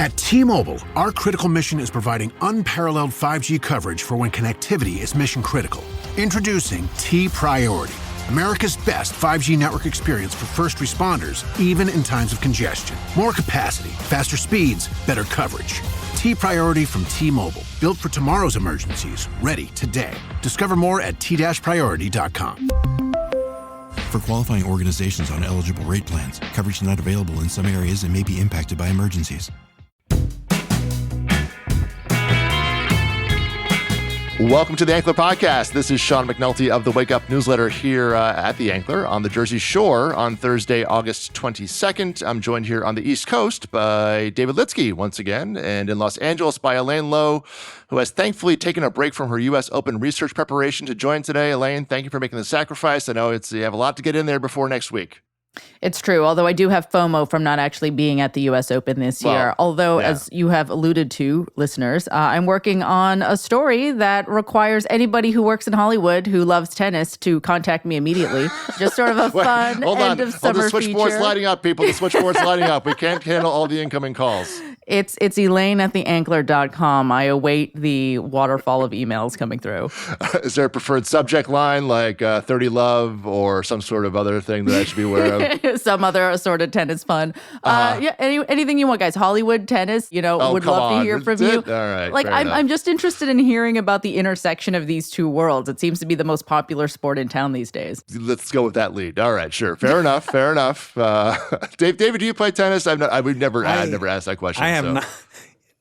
At T-Mobile, our critical mission is providing unparalleled 5G coverage for when connectivity is mission critical. Introducing T-Priority, America's best 5G network experience for first responders, even in times of congestion. More capacity, faster speeds, better coverage. T-Priority from T-Mobile, built for tomorrow's emergencies, ready today. Discover more at t-priority.com. For qualifying organizations on eligible rate plans, coverage not available in some areas and may be impacted by emergencies. Welcome to the Ankler Podcast. This is Sean McNulty of the Wake Up newsletter here at the Ankler on the Jersey Shore on Thursday, August 22nd. I'm joined here on the East Coast by David Litsky once again, and in Los Angeles by Elaine Lowe, who has thankfully taken a break from her U.S. Open research preparation to join today. Elaine, thank you for making the sacrifice. I know you have a lot to get in there before next week. It's true, although I do have FOMO from not actually being at the U.S. Open this year. Although, as you have alluded to, listeners, I'm working on a story that requires anybody who works in Hollywood who loves tennis to contact me immediately. Just sort of a fun end of summer the switchboard's feature. lighting up, people. The switchboard's lighting up. We can't handle all the incoming calls. It's Elaine at theankler.com. I await the waterfall of emails coming through. Is there a preferred subject line like 30 Love or some sort of other thing that I should be aware of? Some other assorted tennis fun. Anything you want, guys. Hollywood, tennis, would love to hear from you. All right. I'm just interested in hearing about the intersection of these two worlds. It seems to be the most popular sport in town these days. Let's go with that lead. All right, sure. Fair enough. David, do you play tennis? We've never asked that question. I have not.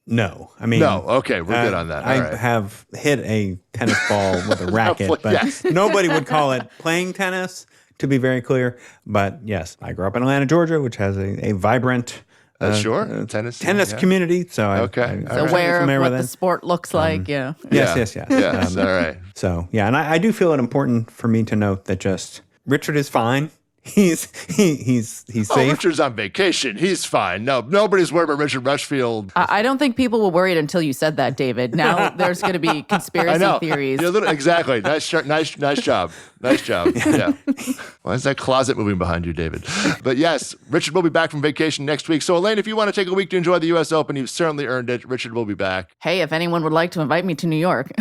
No, I mean, no. Okay, we're good on that. I have hit a tennis ball with a racket, but nobody would call it playing tennis, to be very clear. But yes, I grew up in Atlanta, Georgia, which has a vibrant tennis community. So I'm aware of what the sport looks like. Yes. All right. So and I do feel it important for me to note that just Richard is fine. He's safe. Richard's on vacation. He's fine. No, nobody's worried about Richard Rushfield. I don't think people will worry until you said that, David. Now there's going to be conspiracy theories. Exactly. Nice job. Yeah. Why is that closet moving behind you, David? But yes, Richard will be back from vacation next week. So Elaine, if you want to take a week to enjoy the U.S. Open, you've certainly earned it. Richard will be back. Hey, if anyone would like to invite me to New York.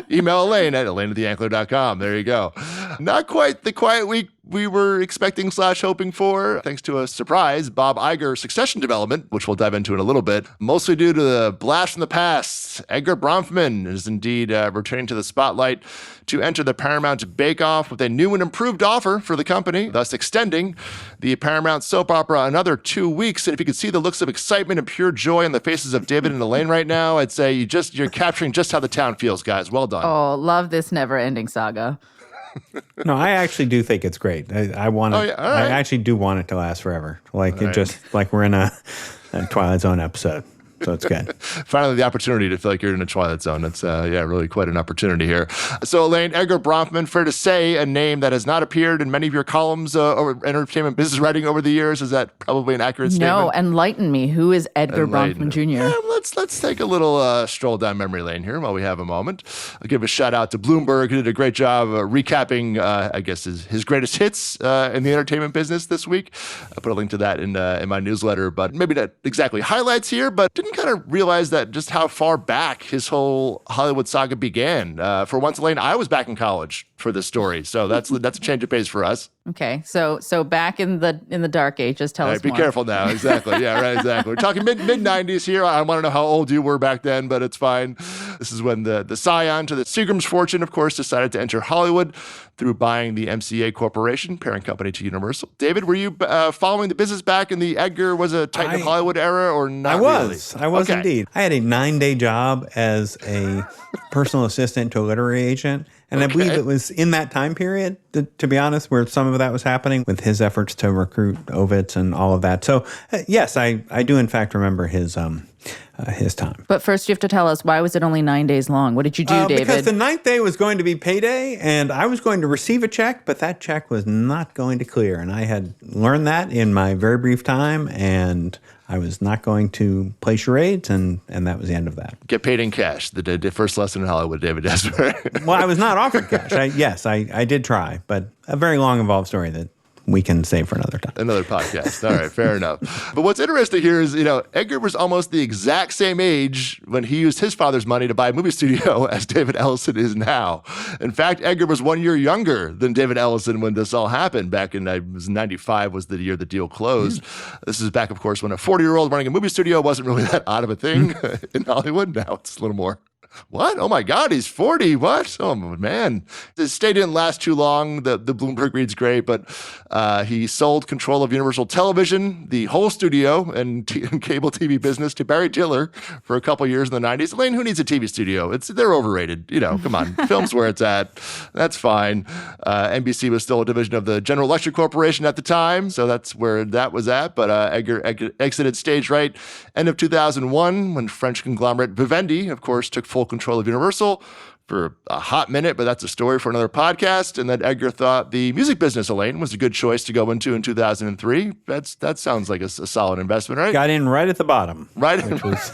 Email Elaine at elaine@theankler.com. There you go. Not quite the quiet week we were expecting / hoping for, thanks to a surprise Bob Iger succession development, which we'll dive into in a little bit, mostly due to the blast from the past. Edgar Bronfman is indeed returning to the spotlight to enter the Paramount bake-off with a new and improved offer for the company, thus extending the Paramount soap opera another 2 weeks. And if you could see the looks of excitement and pure joy on the faces of David and Elaine right now, I'd say you're capturing just how the town feels, guys. Well done. Oh, love this never-ending saga. No, I actually do think it's great. I want it. Oh, yeah, all right. I actually do want it to last forever. Just like we're in a Twilight Zone episode. So it's good. Finally, the opportunity to feel like you're in a Twilight Zone. That's, really quite an opportunity here. So, Elaine, Edgar Bronfman, fair to say, a name that has not appeared in many of your columns or entertainment business writing over the years. Is that probably an accurate statement? No, enlighten me. Who is Edgar Bronfman Jr.? Yeah, let's take a little stroll down memory lane here while we have a moment. I'll give a shout out to Bloomberg, who did a great job recapping, his greatest hits in the entertainment business this week. I put a link to that in my newsletter, but maybe not exactly highlights here, but didn't kind of realize that just how far back his whole Hollywood saga began. For once, Elaine, I was back in college for this story, so that's a change of pace for us. Okay, so back in the dark ages. Tell us more. Be careful now. Exactly. Yeah, right. Exactly. We're talking mid 90s here. I want to know how old you were back then, but it's fine. This is when the scion to the Seagram's fortune, of course, decided to enter Hollywood through buying the MCA Corporation, parent company to Universal. David, were you following the business back in the Edgar was a Titan of Hollywood era, or not? I was indeed. I had a 9-day job as a personal assistant to a literary agent. And I believe it was in that time period, to be honest, where some of that was happening with his efforts to recruit Ovitz and all of that. So, yes, I do, in fact, remember his time. But first, you have to tell us, why was it only 9 days long? What did you do, David? Because the 9th day was going to be payday, and I was going to receive a check, but that check was not going to clear. And I had learned that in my very brief time, and I was not going to play charades, and that was the end of that. Get paid in cash. The first lesson in Hollywood, David Desper. Well, I was not offered cash. I did try, but a very long, involved story that we can save for another time. Another podcast. All right, fair enough. But what's interesting here is, Edgar was almost the exact same age when he used his father's money to buy a movie studio as David Ellison is now. In fact, Edgar was 1 year younger than David Ellison when this all happened. Back in 95 was the year the deal closed. This is back, of course, when a 40-year-old running a movie studio wasn't really that odd of a thing in Hollywood. Now it's a little more. What? Oh my God, he's 40. What? Oh man. His stay didn't last too long. The Bloomberg reads great, but he sold control of Universal Television, the whole studio and cable TV business to Barry Diller for a couple years in the 90s. Elaine, who needs a TV studio? They're overrated. Come on. Film's where it's at. That's fine. NBC was still a division of the General Electric Corporation at the time, so that's where that was at. But Edgar exited stage right end of 2001 when French conglomerate Vivendi, of course, took full control of Universal for a hot minute, but that's a story for another podcast. And then Edgar thought the music business, Elaine, was a good choice to go into in 2003. That sounds like a solid investment, right? Got in right at the bottom. Right. Which was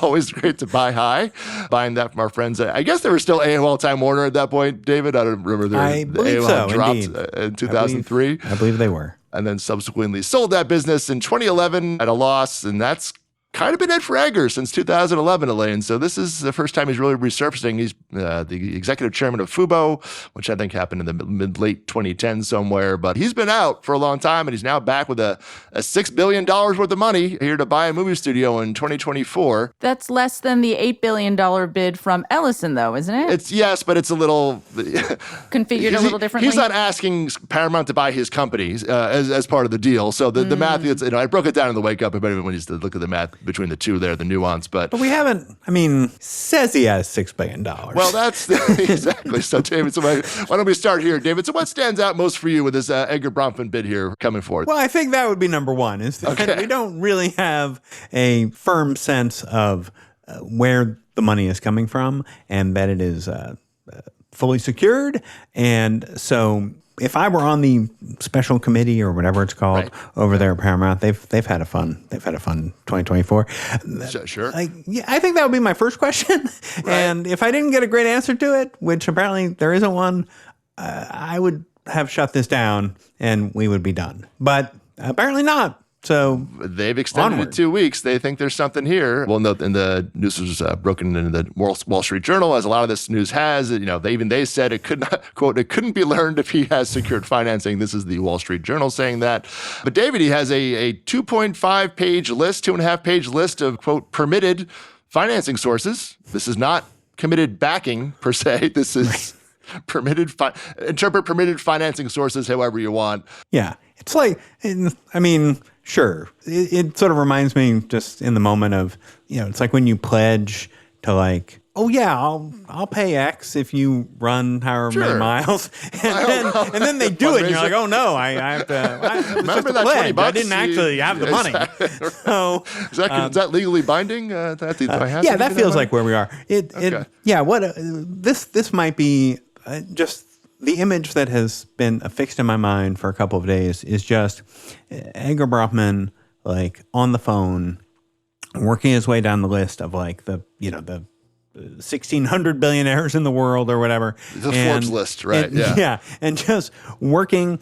always great to buy high. Buying that from our friends. I guess they were still AOL Time Warner at that point, David. I don't remember. I believe AOL so, dropped indeed. In 2003. I believe they were. And then subsequently sold that business in 2011 at a loss. And that's kind of been it for Edgar since 2011, Elaine. So this is the first time he's really resurfacing. He's the executive chairman of Fubo, which I think happened in the late 2010s somewhere. But he's been out for a long time, and he's now back with a $6 billion worth of money here to buy a movie studio in 2024. That's less than the $8 billion bid from Ellison, though, isn't it? Yes, but it's a little configured a little differently. He's not asking Paramount to buy his companies as part of the deal. So the math, I broke it down in the wake up. If anyone needs to look at the math between the two there, the nuance. But we haven't, says he has $6 billion. Well, that's exactly. So, David, why don't we start here, David? So what stands out most for you with this Edgar Bronfman bid here coming forward? Well, I think that would be number one, is that we don't really have a firm sense of where the money is coming from and that it is fully secured. And so if I were on the special committee or whatever it's called over there at Paramount, they've had a fun 2024. Sure. I think that would be my first question. Right. And if I didn't get a great answer to it, which apparently there isn't one, I would have shut this down and we would be done. But apparently not. So they've extended it 2 weeks. They think there's something here. Well, note, and the news was broken into the Wall Street Journal, as a lot of this news has. They said it could not, quote, it couldn't be learned if he has secured financing. This is the Wall Street Journal saying that. But David, he has a 2.5 page list, 2.5 page list of, quote, permitted financing sources. This is not committed backing per se. This is interpret permitted financing sources however you want. Yeah. It's like, sure. It sort of reminds me just in the moment of, it's like when you pledge to oh yeah, I'll pay X if you run however many miles, and then they do it, and you're like, oh no, I have to. Remember that $20? I didn't actually have the money. So is that legally binding? That feels like where we are. This might be just. The image that has been affixed in my mind for a couple of days is just Edgar Bronfman, on the phone, working his way down the list of the 1,600 billionaires in the world or whatever. The Forbes list, right? Yeah, and just working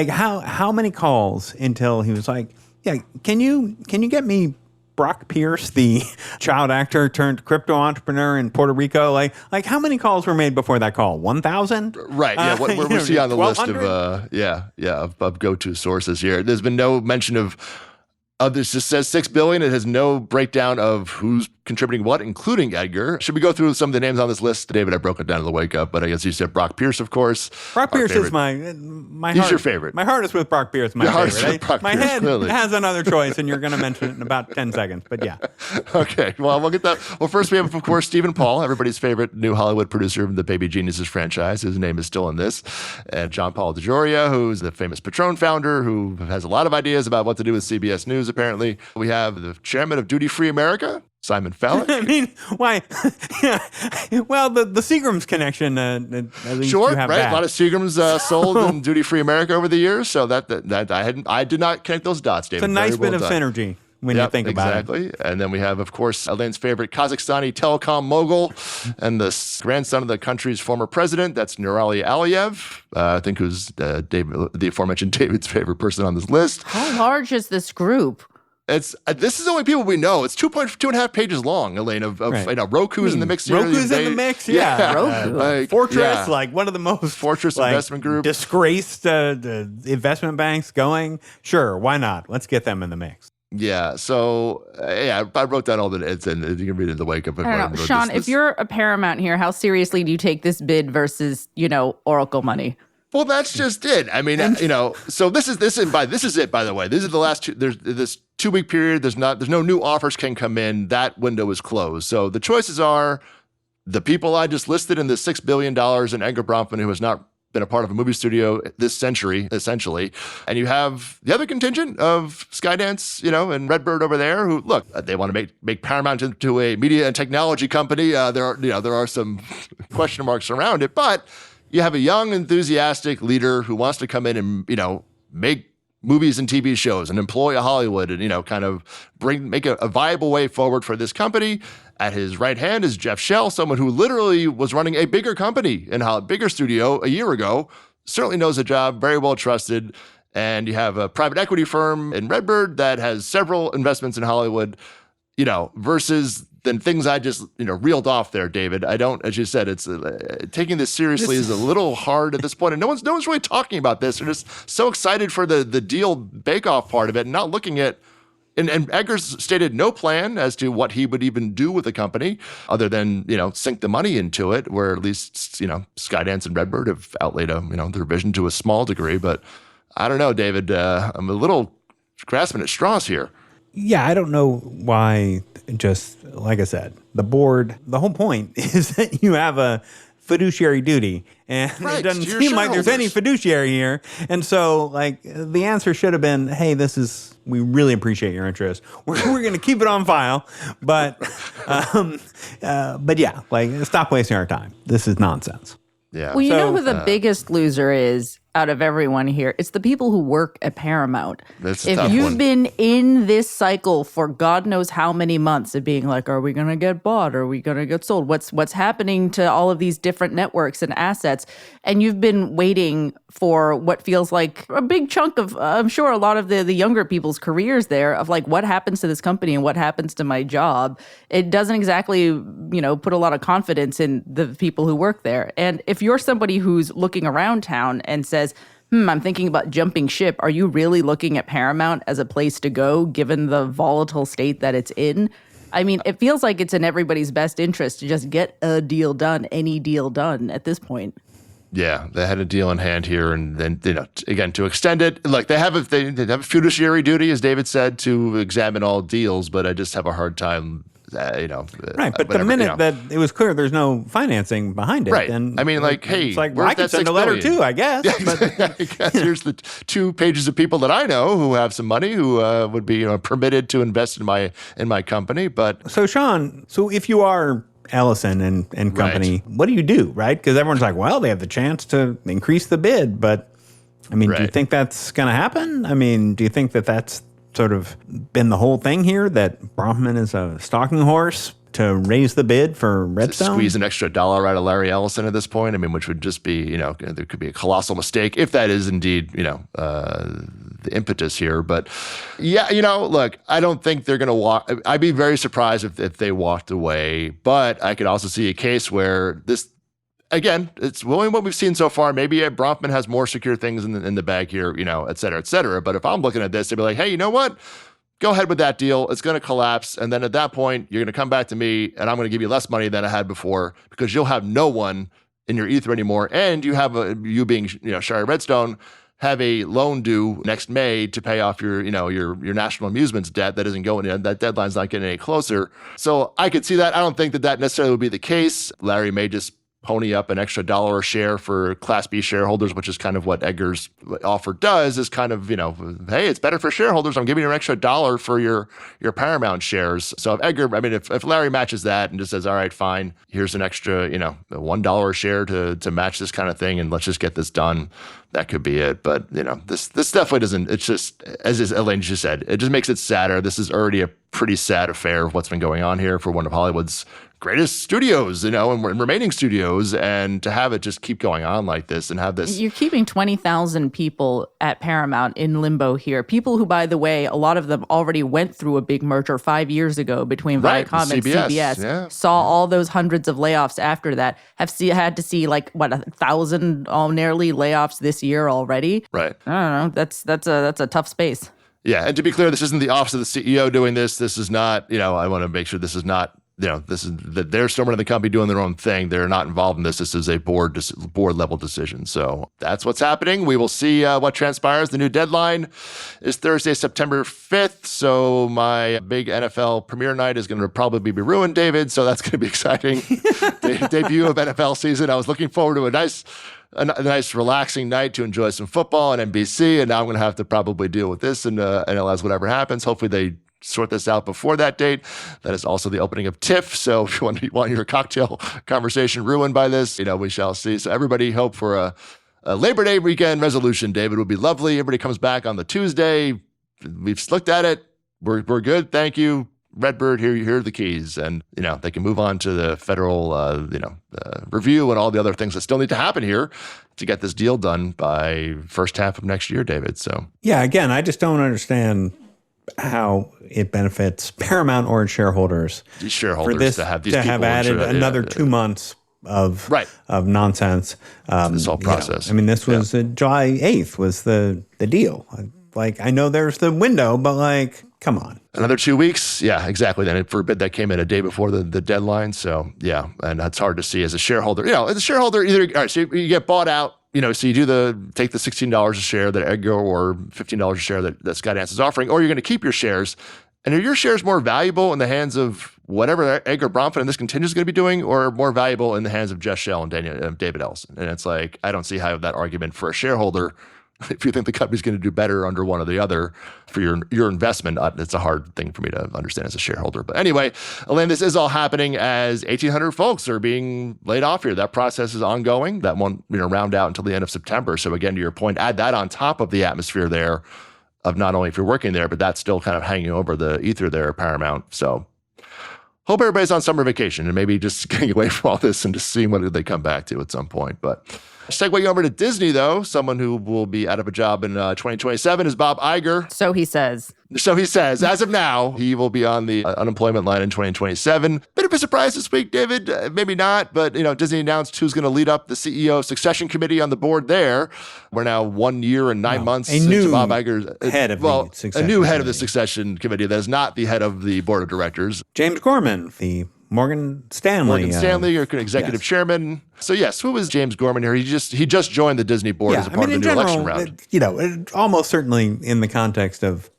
how many calls until he was like, yeah, can you get me Brock Pierce, the child actor turned crypto entrepreneur in Puerto Rico, how many calls were made before that call? 1,000? Right. Yeah. Where was he on the list of go-to sources here? There's been no mention of this. Just says $6 billion. It has no breakdown of who's contributing what, including Edgar. Should we go through some of the names on this list? David, I broke it down in the wake up, but I guess you said Brock Pierce, of course. Brock Pierce is my He's heart. your favorite. My heart is with Brock Pierce, my favorite. My head clearly has another choice, and you're going to mention it in about 10 seconds, but yeah. Okay, well, we'll get that. Well, first we have, of course, Stephen Paul, everybody's favorite new Hollywood producer of the Baby Geniuses franchise. His name is still in this. And John Paul DeJoria, who's the famous Patron founder, who has a lot of ideas about what to do with CBS News, apparently. We have the chairman of Duty Free America, Simon Fallon. Why? Well, the Seagram's connection, at least sure, you have right? that. A lot of Seagrams sold in Duty Free America over the years, so that I did not connect those dots, David. It's a nice bit of synergy when you think about it. Exactly. And then we have, of course, Elaine's favorite Kazakhstani telecom mogul and the grandson of the country's former president. That's Nurali Aliyev, I think, who's the aforementioned David's favorite person on this list. How large is this group? This is only people we know. It's 2.5 pages long, Elaine, of Roku's in the mix here. Roku's in the mix, yeah. Roku. Fortress, like one of the most Fortress investment group. Disgraced investment banks going. Sure, why not? Let's get them in the mix. Yeah, so I wrote down all the it's and you can read it in the wake up. I don't know. Sean, if you're a Paramount here, how seriously do you take this bid versus, Oracle money? Well, that's just it. I mean, so this is it, by the way. This is the last there's this 2-week period. There's no new offers can come in. That window is closed. So the choices are the people I just listed in the $6 billion and Edgar Bronfman, who has not been a part of a movie studio this century, essentially. And you have the other contingent of Skydance, and Redbird over there, who, look, they want to make Paramount into a media and technology company. There are some question marks around it, but you have a young, enthusiastic leader who wants to come in and, make movies and TV shows and employ a Hollywood and, kind of make a viable way forward for this company. At his right hand is Jeff Shell, someone who literally was running a bigger company and a bigger studio a year ago, certainly knows the job, very well trusted. And you have a private equity firm in Redbird that has several investments in Hollywood, versus the things I just, reeled off there, David. I don't, as you said, it's taking this seriously is a little hard at this point. And no one's really talking about this. They're just so excited for the deal bake-off part of it and not looking at. And Edgar's stated no plan as to what he would even do with the company other than, sink the money into it, where at least, Skydance and Redbird have outlaid their vision to a small degree. But I don't know, David, I'm a little grasping at straws here. Yeah, I don't know why, just like I said, the board, the whole point is that you have a fiduciary duty. And it doesn't seem like there's any fiduciary here. And so, the answer should have been, hey, we really appreciate your interest. We're going to keep it on file. But yeah, stop wasting our time. This is nonsense. Yeah. Well, you know who the biggest loser is out of everyone here? It's the people who work at Paramount. That's a if tough you've one. been in this cycle for God knows how many months of being like, are we going to get bought? Are we going to get sold? What's happening to all of these different networks and assets? And you've been waiting for what feels like a big chunk of, I'm sure, a lot of the younger people's careers there of what happens to this company and what happens to my job. It doesn't exactly, put a lot of confidence in the people who work there. And if you're somebody who's looking around town and says, I'm thinking about jumping ship, are you really looking at Paramount as a place to go given the volatile state that it's in? I mean, it feels like it's in everybody's best interest to just get a deal done, any deal done at this point. Yeah, they had a deal in hand here, and then again to extend it. Look, they have a fiduciary duty, as David said, to examine all deals. But I just have a hard time, right. But the minute that it was clear there's no financing behind it, right? Then I mean, hey, it's I could send a letter too, I guess. Yeah, but, I guess here's the 2 pages of people that I know who have some money who would be permitted to invest in my company. But so Sean, if you are Ellison and company, right, what do you do, right? Because everyone's like, well, they have the chance to increase the bid, but I mean, do you think that's going to happen? I mean, do you think that that's sort of been the whole thing here, that Bronfman is a stalking horse to raise the bid for Redstone? Squeeze an extra $1 out of Larry Ellison at this point. I mean, which would just be, there could be a colossal mistake if that is indeed, the impetus here. But yeah, look, I don't think they're going to walk. I'd be very surprised if they walked away. But I could also see a case where this, again, it's only what we've seen so far. Maybe Bronfman has more secure things in the bag here, et cetera, et cetera. But if I'm looking at this, they'd be like, hey, you know what? Go ahead with that deal. It's going to collapse. And then at that point, you're going to come back to me and I'm going to give you less money than I had before because you'll have no one in your ether anymore. And you have you being, Shari Redstone, have a loan due next May to pay off your National Amusements debt that isn't going in. That deadline's not getting any closer. So I could see that. I don't think that necessarily would be the case. Larry may just pony up an extra $1 a share for Class B shareholders, which is kind of what Edgar's offer does, is kind of, hey, it's better for shareholders. I'm giving you an extra $1 for your Paramount shares. So if Edgar, if Larry matches that and just says, all right, fine, here's an extra, $1 a share to match this kind of thing, and let's just get this done, that could be it. But, this definitely doesn't, it's just, as Elaine just said, it just makes it sadder. This is already a pretty sad affair of what's been going on here for one of Hollywood's greatest studios, and remaining studios, and to have it just keep going on like this and have this. You're keeping 20,000 people at Paramount in limbo here. People who, by the way, a lot of them already went through a big merger 5 years ago between Viacom and CBS. Saw all those hundreds of layoffs after that. Had to see 1,000 nearly layoffs this year already. Right. I don't know. That's a tough space. Yeah, and to be clear, this isn't the office of the CEO doing this. This is not. I want to make sure this is not. This is that they're still running the company doing their own thing. They're not involved in this. This is a board level decision. So that's what's happening. We will see what transpires. The new deadline is Thursday, September 5th. So my big NFL premiere night is going to probably be ruined, David. So that's going to be exciting. Debut of NFL season. I was looking forward to a nice relaxing night to enjoy some football on NBC. And now I'm going to have to probably deal with this and as whatever happens. Hopefully they sort this out before that date. That is also the opening of TIFF. So if you want your cocktail conversation ruined by this, we shall see. So everybody hope for a Labor Day weekend resolution. David, would be lovely. Everybody comes back on the Tuesday. We've looked at it. We're good. Thank you. Redbird, here are the keys. And, they can move on to the federal, review and all the other things that still need to happen here to get this deal done by first half of next year, David. So, yeah, again, I just don't understand how it benefits Paramount or its shajulders. These shareholders for this, to have these to have added another 2 months of nonsense. This whole process. This was July 8th was the deal. I know there's the window, but come on. Another 2 weeks? Yeah, exactly. Then for a bid that came in a day before the deadline. So, yeah, and that's hard to see as a shareholder. As a shareholder, either, all right, so you get bought out, so you take the $16 a share that Edgar or $15 a share that Skydance is offering, or you're going to keep your shares. And are your shares more valuable in the hands of whatever Edgar Bronfman and this contingent is going to be doing, or more valuable in the hands of Jess Schell and David Ellison? And it's I don't see how that argument for a shareholder, if you think the company's going to do better under one or the other for your investment, it's a hard thing for me to understand as a shareholder. But anyway, Elaine, this is all happening as 1,800 folks are being laid off here. That process is ongoing. That won't round out until the end of September. So again, to your point, add that on top of the atmosphere there of not only if you're working there, but that's still kind of hanging over the ether there at Paramount. So hope everybody's on summer vacation and maybe just getting away from all this and just seeing what they come back to at some point. But segueing over to Disney, though, someone who will be out of a job in 2027 is Bob Iger. So he says. As of now, he will be on the unemployment line in 2027. Bit of a surprise this week, David. Maybe not, but Disney announced who's going to lead up the CEO succession committee on the board there. We're now 1 year and 9 months into Bob Iger's head of the succession a new head committee. of the succession committee that is not the head of the board of directors. James Gorman, the Morgan Stanley, your executive chairman. So yes, who was James Gorman here? He just joined the Disney board as a part of the new election round. Almost certainly in the context of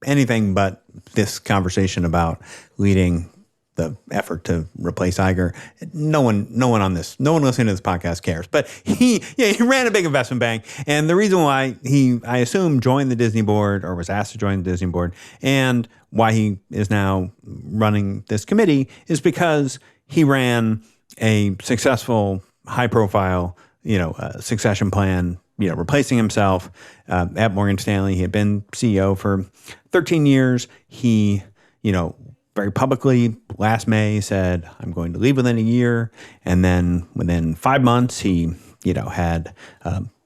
anything but this conversation about leading the effort to replace Iger. No one listening to this podcast cares. But he ran a big investment bank, and the reason why I assume, joined the Disney board or was asked to join the Disney board, and why he is now running this committee is because he ran a successful, high-profile, succession plan, replacing himself at Morgan Stanley. He had been CEO for 13 years. He, very publicly last May said, I'm going to leave within a year. And then within 5 months, he, had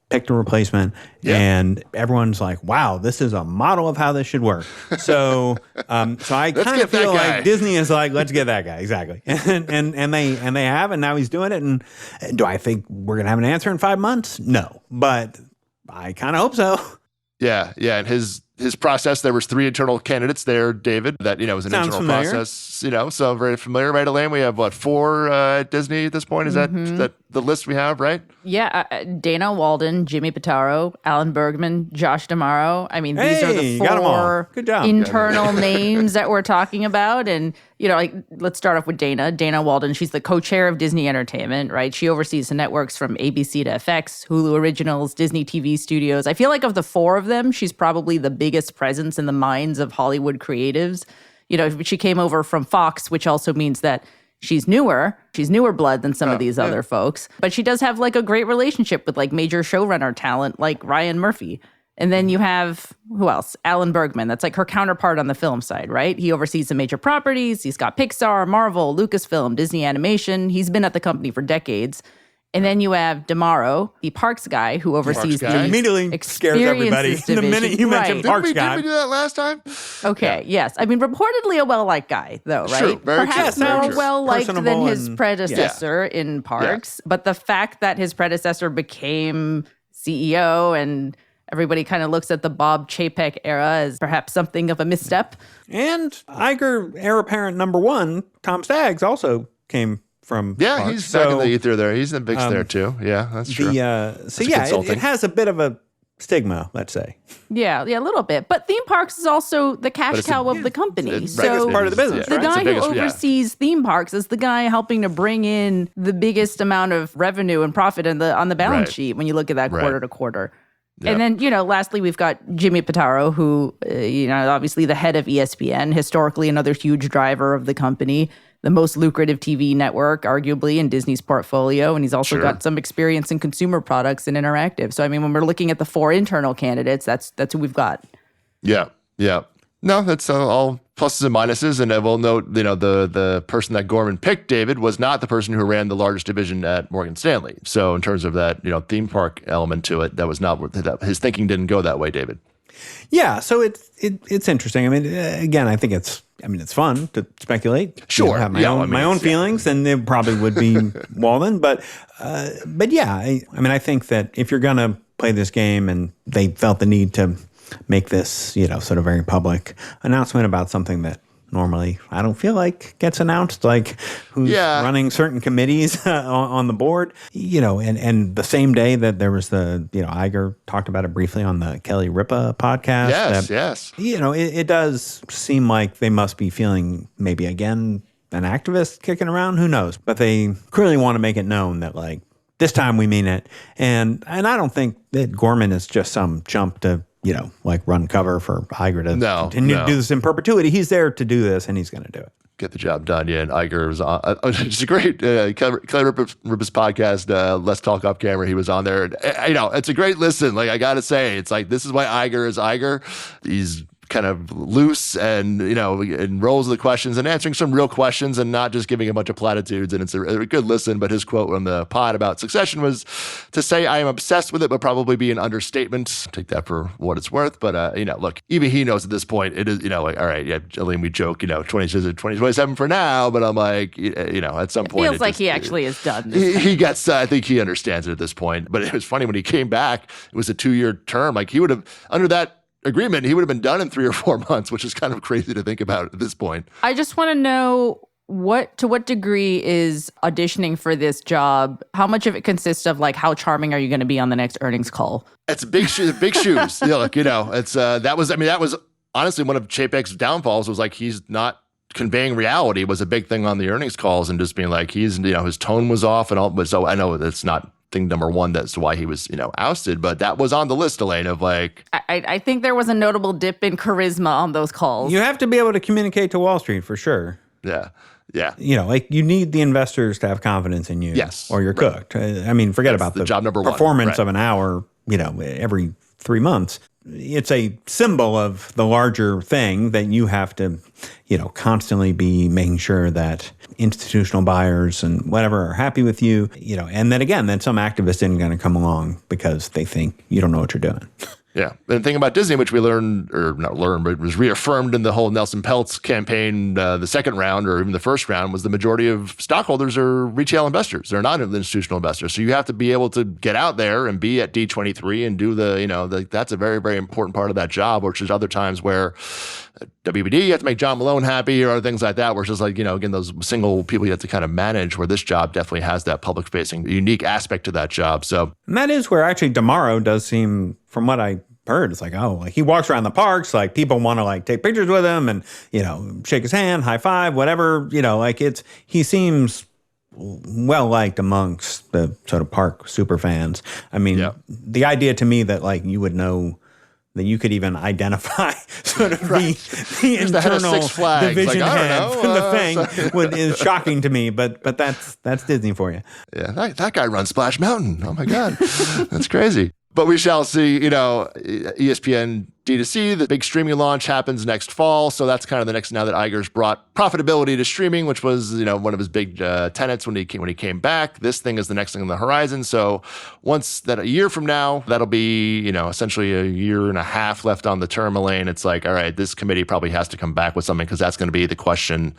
picked a replacement. Yeah. And everyone's like, wow, this is a model of how this should work. So I kind of feel like Disney is like, let's get that guy. Exactly. And they have, and now he's doing it. And do I think we're going to have an answer in 5 months? No, but I kind of hope so. Yeah. And his process, there was 3 internal candidates there, David, that, was an Sounds internal familiar. process, so very familiar, right, Elaine? We have, 4 at Disney at this point? Is that the list we have, right? Yeah, Dana Walden, Jimmy Pitaro, Alan Bergman, Josh D'Amaro. I mean, these are the you got 'em all. four Good job. internal names that we're talking about. And, let's start off with Dana. Dana Walden, she's the co-chair of Disney Entertainment, right? She oversees the networks from ABC to FX, Hulu Originals, Disney TV Studios. I feel like of the four of them, she's probably the biggest presence in the minds of Hollywood creatives. She came over from Fox, which also means that she's newer blood than some of these other folks, but she does have like a great relationship with like major showrunner talent like Ryan Murphy. And then you have, who else? Alan Bergman. That's like her counterpart on the film side, right? He oversees the major properties. He's got Pixar, Marvel, Lucasfilm, Disney Animation. He's been at the company for decades. And then you have D'Amaro, the parks guy, who oversees the immediately scares everybody. Division. The minute you mentioned parks guy. Didn't we do that last time? Okay, yes. I mean, reportedly a well-liked guy, though, right? True, very Perhaps true, very more true. well-liked than Personable his predecessor in parks. But the fact that his predecessor became CEO and everybody kind of looks at the Bob Chapek era as perhaps something of a misstep. And Iger heir apparent number one, Tom Staggs, also came from parks. He's back in the ether there. He's in the mix there too. Yeah, that's true. It has a bit of a stigma, let's say. Yeah, a little bit. But theme parks is also the cash cow of the company. It's part of the business, the right? guy who oversees theme parks is the guy helping to bring in the biggest amount of revenue and profit on the balance sheet when you look at that quarter to quarter. Yep. And then, lastly, we've got Jimmy Pitaro, who, obviously the head of ESPN, historically another huge driver of the company, the most lucrative TV network, arguably, in Disney's portfolio. And he's also got some experience in consumer products and interactive. So, I mean, when we're looking at the four internal candidates, that's who we've got. Yeah. No, that's all pluses and minuses. And I will note, the person that Gorman picked, David, was not the person who ran the largest division at Morgan Stanley. So in terms of that, theme park element to it, that was not his thinking didn't go that way, David. Yeah, so it's interesting. I mean, again, I think it's fun to speculate. Sure, have my own feelings, and it probably would be Walden. But yeah, I think that if you're gonna play this game, and they felt the need to make this, sort of very public announcement about something that normally I don't feel like gets announced, like who's running certain committees on the board, and the same day that there was Iger talked about it briefly on the Kelly Ripa podcast. Yes. It does seem like they must be feeling maybe again an activist kicking around. Who knows? But they clearly want to make it known that like this time we mean it. And I don't think that Gorman is just some jump to run cover for Iger to continue to do this in perpetuity. He's there to do this, and he's going to do it. Get the job done. Yeah, and Iger was on. It's a great Kelly Ripa's podcast, Let's Talk Off Camera. He was on there. It's a great listen. Like, I got to say, it's like, this is why Iger is Iger. He's kind of loose and, and rolls the questions and answering some real questions and not just giving a bunch of platitudes. And it's a good listen. But his quote on the pod about Succession was to say, I am obsessed with it, but probably be an understatement. Take that for what it's worth. But, look, even he knows at this point, it is, all right, yeah, Elaine, we joke, 2027 for now. But I'm like, at some point. It feels like he actually is done. He gets, I think he understands it at this point. But it was funny when he came back, it was a 2-year term. Like, he would have, under that agreement, he would have been done in 3 or 4 months, which is kind of crazy to think about at this point. I just want to know to what degree is auditioning for this job? How much of it consists of like how charming are you going to be on the next earnings call? It's big shoes. Yeah, look, it's that was honestly one of Chapek's downfalls was like he's not conveying reality was a big thing on the earnings calls and just being like his tone was off and all. But so I know that's not thing number one. That's why he was, ousted. But that was on the list, Elaine, of like. I think there was a notable dip in charisma on those calls. You have to be able to communicate to Wall Street for sure. Yeah. You need the investors to have confidence in you. Yes. Or you're cooked. I mean, forget about the job number one. Performance of an hour, every 3 months. It's a symbol of the larger thing that you have to, constantly be making sure that institutional buyers and whatever are happy with you, and then again, then some activist isn't going to come along because they think you don't know what you're doing. Yeah. And the thing about Disney, which we learned, or not learned, but was reaffirmed in the whole Nelson Peltz campaign, the second round or even the first round, was the majority of stockholders are retail investors. They're not institutional investors. So you have to be able to get out there and be at D23 and do that's a very, very important part of that job, which is other times where WBD, you have to make John Malone happy or other things like that, where it's just like, again, those single people you have to kind of manage, where this job definitely has that public-facing, unique aspect to that job. So, and that is where actually DeMauro does seem, from what I heard, it's like, he walks around the parks, like people want to take pictures with him and, shake his hand, high five, whatever, he seems well liked amongst the sort of park super fans. I mean, the idea to me that you would know that you could even identify sort of the internal division head for the thing is shocking to me, but that's Disney for you. Yeah, that guy runs Splash Mountain. Oh my God, that's crazy. But we shall see, ESPN D2C, the big streaming launch happens next fall. So that's kind of the next, now that Iger's brought profitability to streaming, which was, one of his big tenets when he came back. This thing is the next thing on the horizon. So once that, a year from now, that'll be, essentially a year and a half left on the term, Elaine. It's like, all right, this committee probably has to come back with something, because that's going to be the question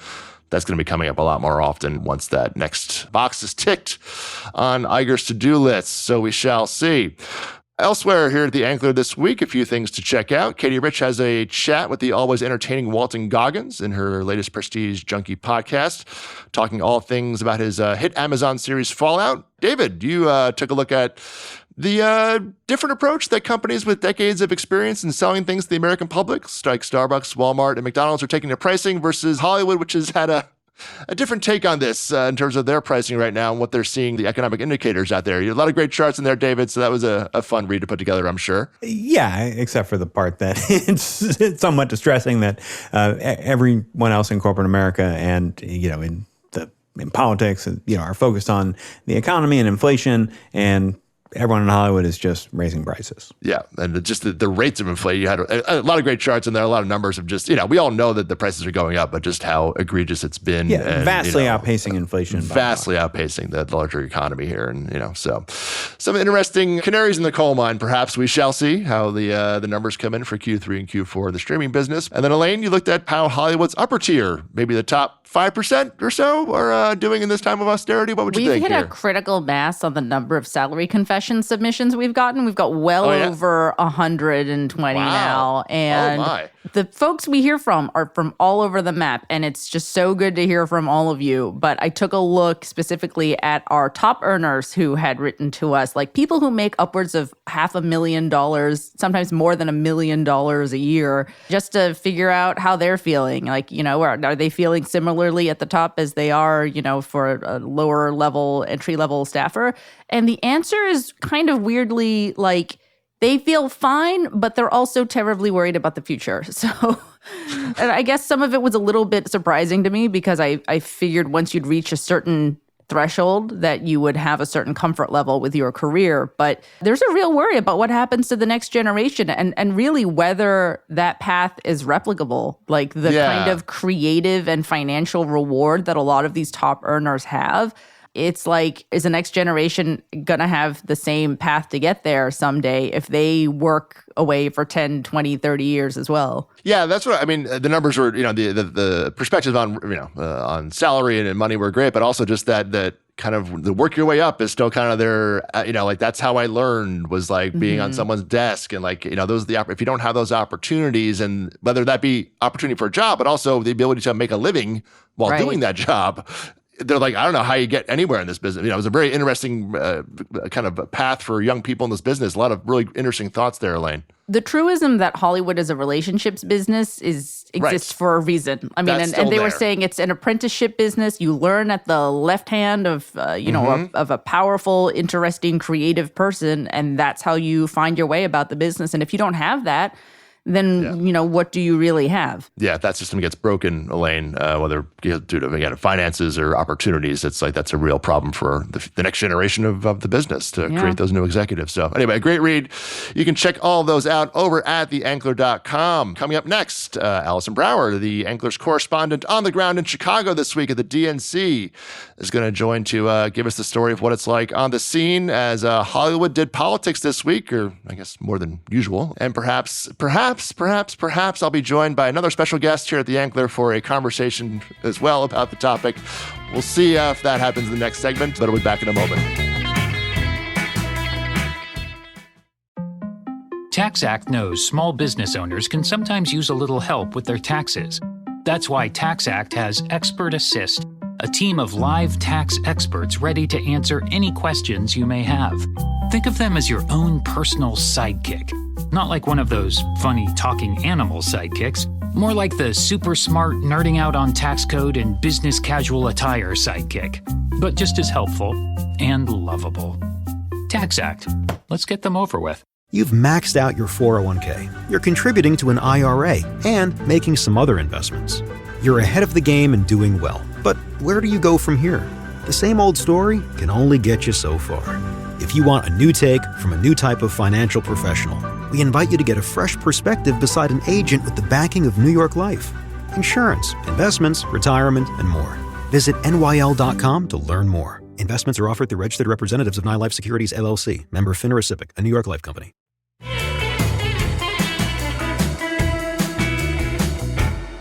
that's going to be coming up a lot more often once that next box is ticked on Iger's to-do list. So we shall see. Elsewhere here at the Ankler this week, a few things to check out. Katie Rich has a chat with the always entertaining Walton Goggins in her latest Prestige Junkie podcast, talking all things about his hit Amazon series Fallout. David, you took a look at the different approach that companies with decades of experience in selling things to the American public, like Starbucks, Walmart, and McDonald's, are taking to pricing, versus Hollywood, which has had a different take on this in terms of their pricing right now and what they're seeing, the economic indicators out there. You had a lot of great charts in there, David, so that was a fun read to put together, I'm sure. Yeah, except for the part that it's somewhat distressing that everyone else in corporate America and, in politics, are focused on the economy and inflation, and everyone in Hollywood is just raising prices. Yeah, and just the rates of inflation. You had a lot of great charts in there, a lot of numbers of just, we all know that the prices are going up, but just how egregious it's been. Yeah, and, vastly outpacing inflation. Vastly outpacing the larger economy here. And, so some interesting canaries in the coal mine, perhaps. We shall see how the numbers come in for Q3 and Q4 of the streaming business. And then, Elaine, you looked at how Hollywood's upper tier, maybe the top 5% or so, are doing in this time of austerity. What would you think We've hit here? a critical mass on the number of salary confession submissions we've gotten. We've got well over 120 now. And the folks we hear from are from all over the map. And it's just so good to hear from all of you. But I took a look specifically at our top earners who had written to us, like people who make upwards of $500,000, sometimes more than $1 million a year, just to figure out how they're feeling. Like, are they feeling similarly at the top as they are, for a lower level, entry level staffer? And the answer is kind of weirdly like they feel fine, but they're also terribly worried about the future. So, and I guess some of it was a little bit surprising to me, because I figured once you'd reach a certain threshold that you would have a certain comfort level with your career. But there's a real worry about what happens to the next generation, and really whether that path is replicable, like the kind of creative and financial reward that a lot of these top earners have. It's like, is the next generation going to have the same path to get there someday if they work away for 10, 20, 30 years as well? Yeah, that's what I mean. The numbers were, the perspectives on, on salary and money were great, but also just that kind of the work your way up is still kind of their, that's how I learned, was like being on someone's desk, and those are if you don't have those opportunities, and whether that be opportunity for a job, but also the ability to make a living while doing that job. They're like, I don't know how you get anywhere in this business. It was a very interesting kind of path for young people in this business. A lot of really interesting thoughts there, Elaine. The truism that Hollywood is a relationships business exists for a reason. I mean, and they were saying it's an apprenticeship business. You learn at the left hand of, of a powerful, interesting, creative person, and that's how you find your way about the business. And if you don't have that, then, what do you really have? Yeah, if that system gets broken, Elaine, whether due to, again, finances or opportunities, it's like that's a real problem for the next generation of the business to create those new executives. So anyway, a great read. You can check all of those out over at theankler.com. Coming up next, Allison Brower, the Ankler's correspondent on the ground in Chicago this week at the DNC, is going to join to give us the story of what it's like on the scene as Hollywood did politics this week, or I guess more than usual. And perhaps I'll be joined by another special guest here at the Ankler for a conversation as well about the topic. We'll see if that happens in the next segment, but I'll be back in a moment. TaxAct knows small business owners can sometimes use a little help with their taxes. That's why TaxAct has Expert Assist, a team of live tax experts ready to answer any questions you may have. Think of them as your own personal sidekick. Not like one of those funny talking animal sidekicks, more like the super smart nerding out on tax code and business casual attire sidekick, but just as helpful and lovable. TaxAct. Let's get them over with. You've maxed out your 401k, you're contributing to an IRA, and making some other investments. You're ahead of the game and doing well. But where do you go from here? The same old story can only get you so far. If you want a new take from a new type of financial professional, we invite you to get a fresh perspective beside an agent with the backing of New York Life. Insurance, investments, retirement, and more. Visit nyl.com to learn more. Investments are offered through registered representatives of NyLife Securities, LLC. Member FINRA SIPC, a New York Life company.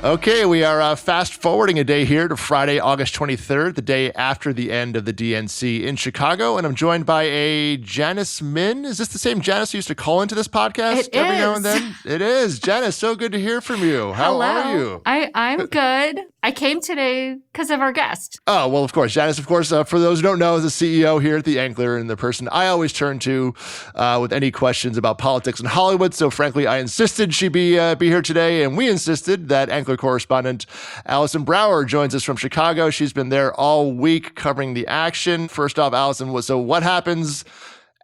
Okay, we are fast forwarding a day here to Friday, August 23rd, the day after the end of the DNC in Chicago. And I'm joined by a Janice Min. Is this the same Janice who used to call into this podcast every now and then? It is. Janice, so good to hear from you. How are you? I'm good. I came today because of our guest. Oh, well, of course. Janice, of course, for those who don't know, is the CEO here at the Ankler and the person I always turn to with any questions about politics in Hollywood. So frankly, I insisted she be here today, and we insisted that Ankler correspondent Allison Brower joins us from Chicago. She's been there all week covering the action. First off, Allison, so what happens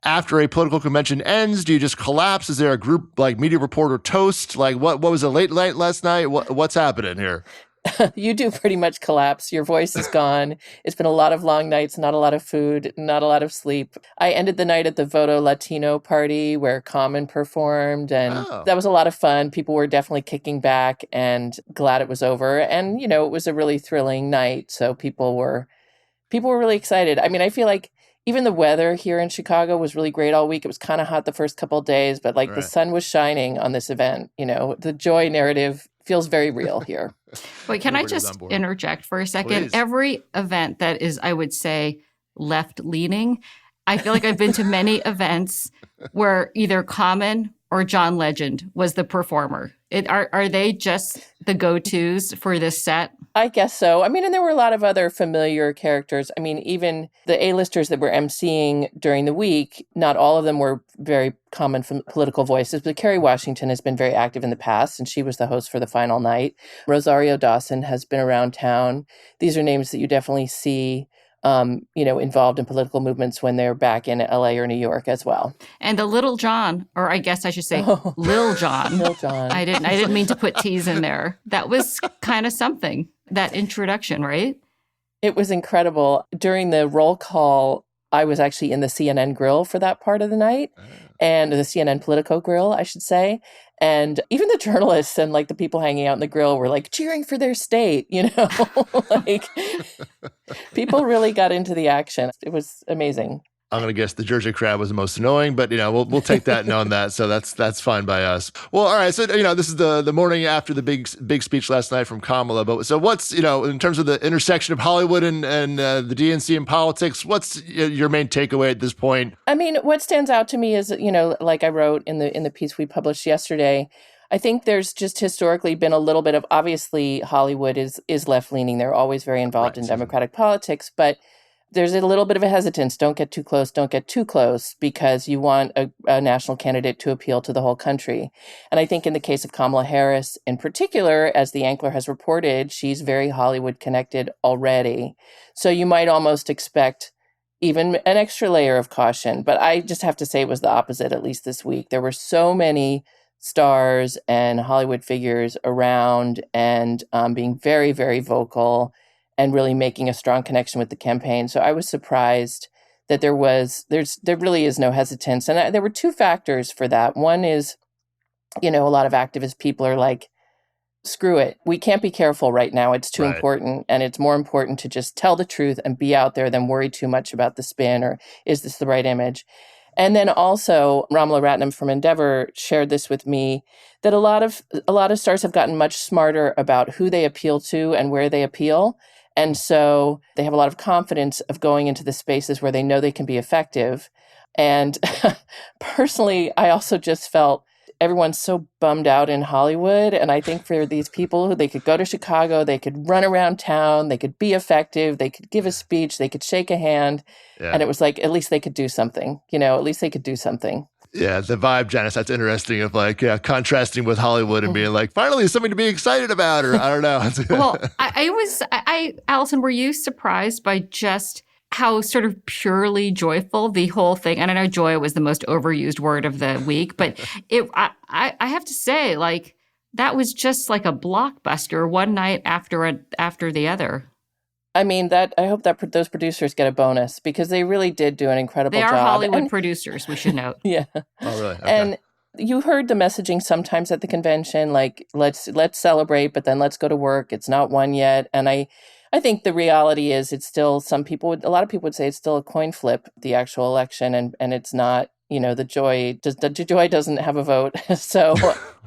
after a political convention ends? Do you just collapse? Is there a group like media reporter toast? Like what was a late night last night? What's happening here? You do pretty much collapse. Your voice is gone. It's been a lot of long nights, not a lot of food, not a lot of sleep. I ended the night at the Voto Latino party where Common performed, and that was a lot of fun. People were definitely kicking back and glad it was over. And, it was a really thrilling night. So people were really excited. I mean, I feel like even the weather here in Chicago was really great all week. It was kind of hot the first couple of days, but the sun was shining on this event. The joy narrative feels very real here. Wait, can I just interject for a second? Please. Every event that is, I would say, left-leaning, I feel like I've been to many events where either Common or John Legend was the performer. Are they just the go-tos for this set? I guess so. I mean, and there were a lot of other familiar characters. I mean, even the A-listers that were emceeing during the week, not all of them were very common political voices, but Kerry Washington has been very active in the past, and she was the host for the final night. Rosario Dawson has been around town. These are names that you definitely see involved in political movements when they're back in LA or New York as well. And the Little John, or I guess I should say Lil John. Lil John. I didn't mean to put T's in there. That was kind of something, that introduction, right? It was incredible. During the roll call, I was actually in the CNN grill for that part of the night, and the CNN Politico grill, I should say. And even the journalists and the people hanging out in the grill were cheering for their state, people really got into the action. It was amazing. I'm going to guess the Jersey crab was the most annoying, but we'll take that knowing that. So that's fine by us. Well, all right. So, this is the morning after the big speech last night from Kamala. But so what's, in terms of the intersection of Hollywood and the DNC and politics, what's your main takeaway at this point? I mean, what stands out to me is, like I wrote in the piece we published yesterday, I think there's just historically been a little bit of, obviously Hollywood is left leaning. They're always very involved in Democratic politics, but there's a little bit of a hesitance. Don't get too close. Don't get too close, because you want a national candidate to appeal to the whole country. And I think in the case of Kamala Harris in particular, as the Ankler has reported, she's very Hollywood connected already. So you might almost expect even an extra layer of caution. But I just have to say it was the opposite, at least this week. There were so many stars and Hollywood figures around and being very, very vocal and really making a strong connection with the campaign. So I was surprised that there really is no hesitance. And there were two factors for that. One is, a lot of activist people are like, screw it. We can't be careful right now. It's too important. And it's more important to just tell the truth and be out there than worry too much about the spin or is this the right image? And then also Ramala Ratnam from Endeavor shared this with me, that a lot of stars have gotten much smarter about who they appeal to and where they appeal. And so they have a lot of confidence of going into the spaces where they know they can be effective. And personally, I also just felt everyone's so bummed out in Hollywood. And I think for these people, they could go to Chicago, they could run around town, they could be effective, they could give a speech, they could shake a hand. Yeah. And it was like, at least they could do something, at least they could do something. Yeah, the vibe, Janice, that's interesting of like contrasting with Hollywood and being like, finally something to be excited about, or I don't know. Well, Allison, were you surprised by just how sort of purely joyful the whole thing, and I know joy was the most overused word of the week, but I have to say, like, that was just like a blockbuster one night after the other. I mean, I hope that those producers get a bonus because they really did do an incredible job. They are Hollywood producers, we should note. Yeah. Oh, really? Okay. And you heard the messaging sometimes at the convention, like, let's celebrate, but then let's go to work. It's not won yet. And I think the reality is it's still a lot of people would say it's still a coin flip, the actual election, and it's not, the joy doesn't have a vote. So,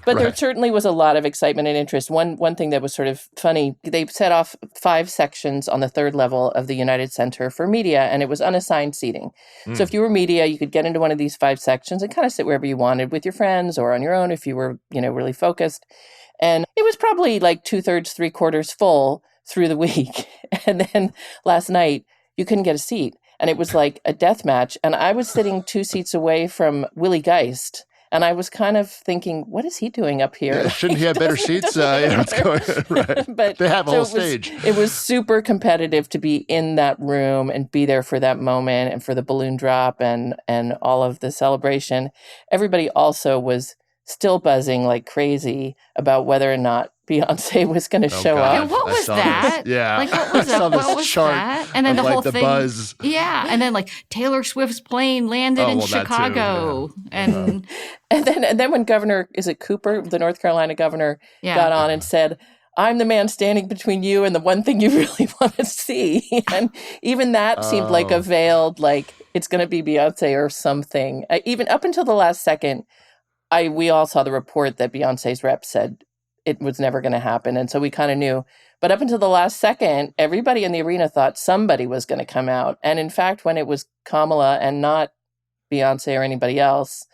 but There certainly was a lot of excitement and interest. One thing that was sort of funny, they set off 5 sections on the 3rd level of the United Center for media, and it was unassigned seating. So if you were media, you could get into one of these 5 sections and kind of sit wherever you wanted with your friends or on your own if you were, really focused. And it was probably like 2/3, 3/4 full through the week. And then last night, you couldn't get a seat. And it was like a death match. And I was sitting 2 seats away from Willie Geist. And I was kind of thinking, what is he doing up here? Yeah, shouldn't he have better seats? What's going on? Right. But they have a whole stage. It was super competitive to be in that room and be there for that moment and for the balloon drop and all of the celebration. Everybody also was still buzzing like crazy about whether or not Beyonce was going to show up. And what was that? Yeah. Like, what was that? What was that? And then the whole thing. Buzz. Yeah. And then like Taylor Swift's plane landed in Chicago. And then when Governor, is it Cooper, the North Carolina governor, got on and said, I'm the man standing between you and the one thing you really want to see. And even that seemed like a veiled, like, it's going to be Beyonce or something. Even up until the last second, we all saw the report that Beyonce's rep said it was never going to happen. And so we kind of knew. But up until the last second, everybody in the arena thought somebody was going to come out. And in fact, when it was Kamala and not Beyonce or anybody else,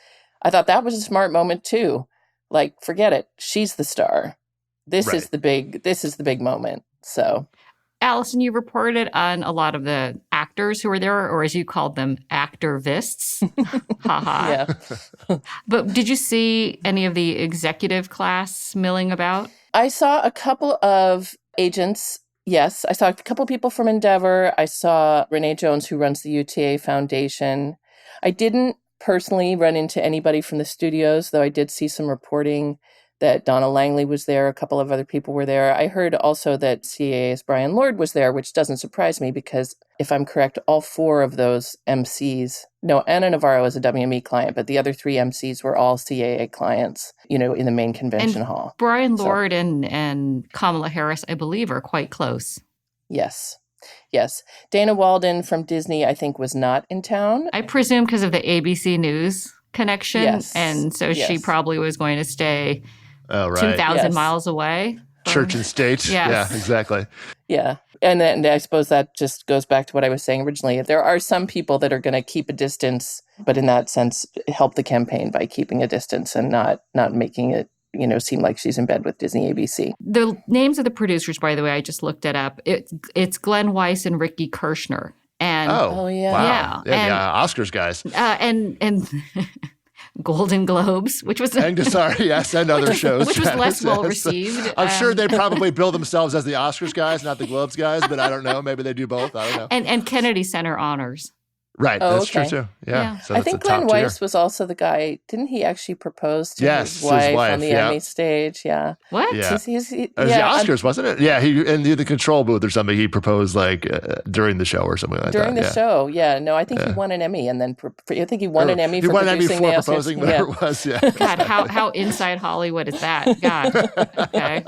I thought that was a smart moment too. Like, forget it. She's the star. This is the big moment. So, Allison, you reported on a lot of the actors who were there, or as you called them, activists. Ha Yeah. But did you see any of the executive class milling about? I saw a couple of agents. Yes, I saw a couple people from Endeavor. I saw Renee Jones, who runs the UTA Foundation. I didn't personally run into anybody from the studios, though I did see some reporting that Donna Langley was there. A couple of other people were there. I heard also that CAA's Brian Lord was there, which doesn't surprise me because if I'm correct, all 4 of those MCs, no, Anna Navarro is a WME client, but the other 3 MCs were all CAA clients, in the main convention hall. Brian Lord and Kamala Harris, I believe, are quite close. Yes. Dana Walden from Disney, I think, was not in town. I presume because of the ABC News connection. Yes. And so she probably was going to stay 2,000 miles away. Church and state. Yes. Yeah, exactly. Yeah. And I suppose that just goes back to what I was saying originally. There are some people that are going to keep a distance, but in that sense, help the campaign by keeping a distance and not making it, seem like she's in bed with Disney ABC. The names of the producers, by the way, I just looked it up. It's Glenn Weiss and Ricky Kirshner. And yeah. Wow. Yeah. Oscars guys. And Golden Globes, which was and other shows, which was less well received. I'm sure they probably bill themselves as the Oscars guys, not the Globes guys, but I don't know. Maybe they do both. I don't know. And Kennedy Center honors. Right. Oh, That's okay. true too. Yeah. So I that's think a top Glenn tier. Weiss was also the guy. Didn't he actually propose to Yes, his his wife wife, on the yeah. Emmy stage? Yeah. What? Yeah. It was the Yeah, Oscars, wasn't it? Yeah, he in the control booth or something. He proposed like during the show or something like during that. the show. Yeah. No, I think he won an Emmy, and then I think he won an Emmy He for won an Emmy producing for the Oscars. proposing, whatever it was. Yeah. God, how inside Hollywood is that? God. Okay.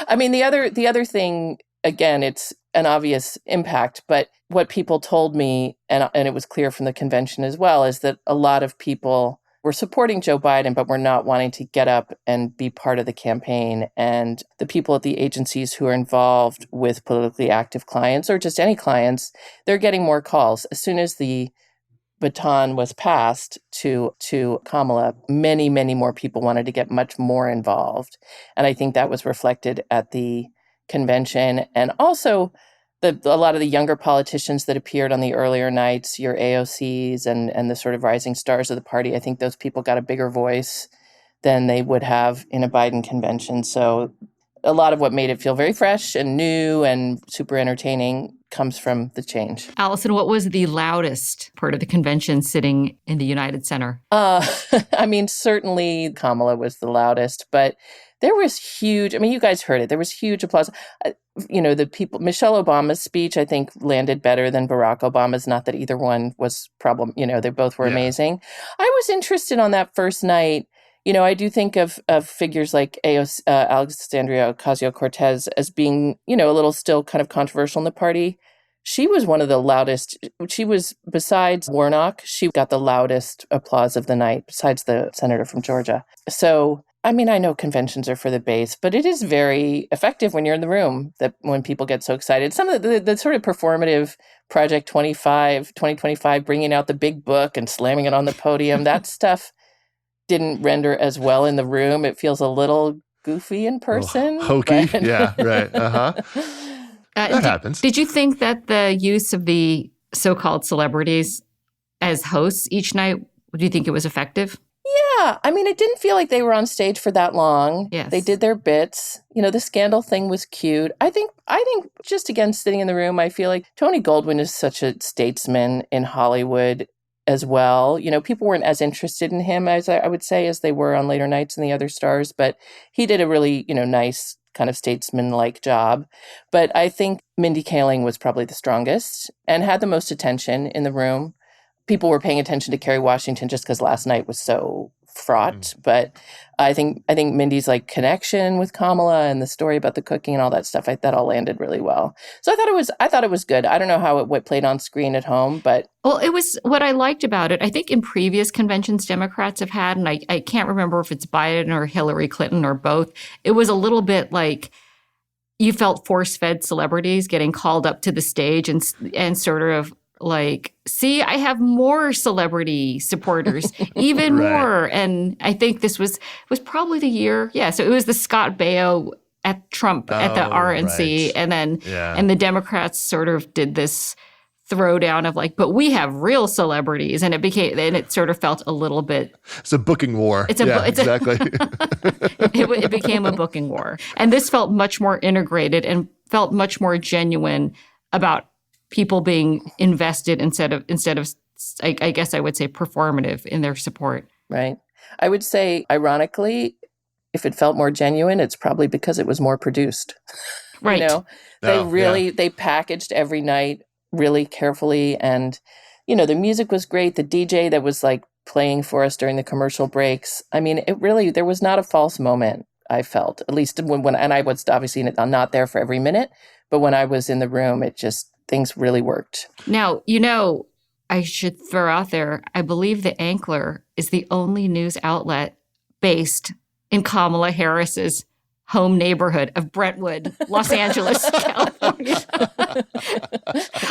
I mean, the other thing, again, it's an obvious impact, but what people told me, and it was clear from the convention as well, is that a lot of people were supporting Joe Biden, but were not wanting to get up and be part of the campaign. And the people at the agencies who are involved with politically active clients, or just any clients, they're getting more calls. As soon as the baton was passed to Kamala, many, many more people wanted to get much more involved. And I think that was reflected at the convention. And also a lot of the younger politicians that appeared on the earlier nights, your AOCs and the sort of rising stars of the party, I think those people got a bigger voice than they would have in a Biden convention. So a lot of what made it feel very fresh and new and super entertaining comes from the change. Allison, what was the loudest part of the convention sitting in the United Center? I mean, certainly Kamala was the loudest, but there was huge, I mean, you guys heard it. There was huge applause. The people, Michelle Obama's speech, I think, landed better than Barack Obama's. Not that either one was they both were amazing. I was interested on that first night. I do think of figures like Alexandria Ocasio-Cortez as being, a little still kind of controversial in the party. She was one of the loudest. She was, besides Warnock, she got the loudest applause of the night, besides the senator from Georgia. So, I mean, I know conventions are for the base, but it is very effective when you're in the room, that when people get so excited. Some of the sort of performative Project 2025, bringing out the big book and slamming it on the podium, that stuff didn't render as well in the room. It feels a little goofy in person. Hokey. Yeah, right. That happens. Did you think that the use of the so-called celebrities as hosts each night, do you think it was effective? Yeah. I mean, it didn't feel like they were on stage for that long. Yes. They did their bits. The scandal thing was cute. I think just, again, sitting in the room, I feel like Tony Goldwyn is such a statesman in Hollywood as well. People weren't as interested in him, as I would say, as they were on later nights and the other stars, but he did a really, nice kind of statesman-like job. But I think Mindy Kaling was probably the strongest and had the most attention in the room. People were paying attention to Kerry Washington just because last night was so fraught. But I think Mindy's like connection with Kamala and the story about the cooking and all that stuff, that all landed really well. So I thought it was good. I don't know how it played on screen at home, but well, it was what I liked about it. I think in previous conventions Democrats have had, and I can't remember if it's Biden or Hillary Clinton or both, it was a little bit like you felt force-fed celebrities getting called up to the stage and sort of like, see, I have more celebrity supporters, even Right. more. And I think this was probably the year. Yeah. So it was the Scott Baio at Trump at the RNC. right. And then, Yeah. and the Democrats sort of did this throwdown of like, but we have real celebrities. And it sort of felt a little bit. It's a booking war. Exactly. It became a booking war. And this felt much more integrated and felt much more genuine about people being invested instead of I guess I would say performative in their support. right. I would say, ironically, if it felt more genuine, it's probably because it was more produced. Right. They packaged every night really carefully. And, the music was great. The DJ that was like playing for us during the commercial breaks. I mean, there was not a false moment, I felt, at least when and I was obviously not there for every minute, but when I was in the room, things really worked. Now, I should throw out there, I believe the Ankler is the only news outlet based in Kamala Harris's home neighborhood of Brentwood, Los Angeles, California.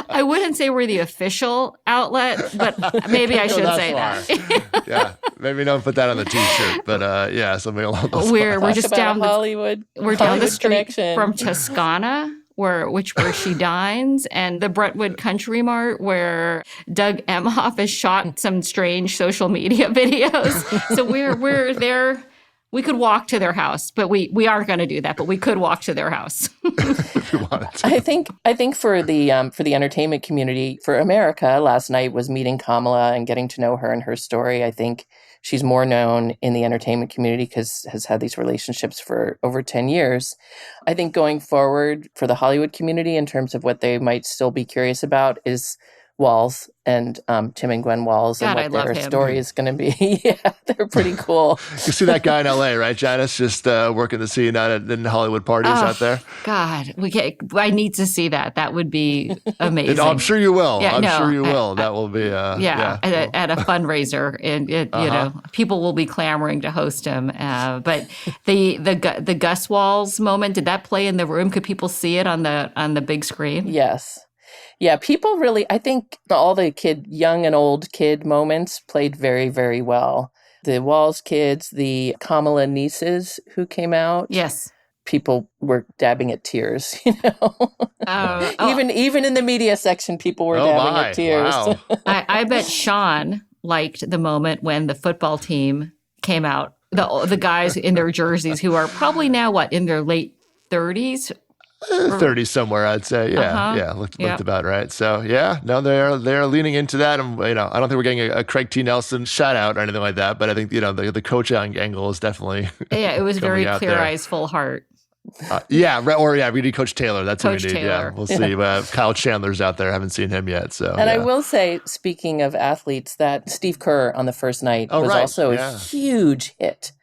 I wouldn't say we're the official outlet, but maybe I should say that. Yeah, maybe don't put that on the T-shirt, but something along those lines. We're just down Hollywood. We're down the street connection. from Toscana, where she dines, and the Brentwood Country Mart, where Doug Emhoff has shot some strange social media videos. So we're there. We could walk to their house, but we aren't going to do that. But we could walk to their house. If we wanted to. I think for the entertainment community, for America, last night was meeting Kamala and getting to know her and her story. I think she's more known in the entertainment community because has had these relationships for over 10 years. I think going forward for the Hollywood community in terms of what they might still be curious about is Walls and Tim and Gwen Walls and what their story is going to be. Yeah, they're pretty cool. You see that guy in LA, right, Janice? Just working the scene out in Hollywood parties out there. God, I need to see that. That would be amazing. I'm sure you will. Yeah, I'm sure you will. That will be at a fundraiser, and you know, people will be clamoring to host him. But the Gus Walls moment, did that play in the room? Could people see it on the big screen? Yes. Yeah, people really, I think all the young and old kid moments played very, very well. The Walls kids, the Kamala nieces who came out. Yes. People were dabbing at tears, you know. Even in the media section, people were dabbing at tears. Wow. I bet Sean liked the moment when the football team came out. The guys in their jerseys who are probably now, in their late 30s? 30 somewhere, I'd say. Yeah, looked about right. So they're leaning into that, and I don't think we're getting a Craig T. Nelson shout out or anything like that, but I think the coach angle is definitely it was very Clear Eyes, Full Heart. We need Coach Taylor. That's Coach who we need. Taylor. Yeah, we'll see. Kyle Chandler's out there. I haven't seen him yet. So, and I will say, speaking of athletes, that Steve Kerr on the first night was also a huge hit.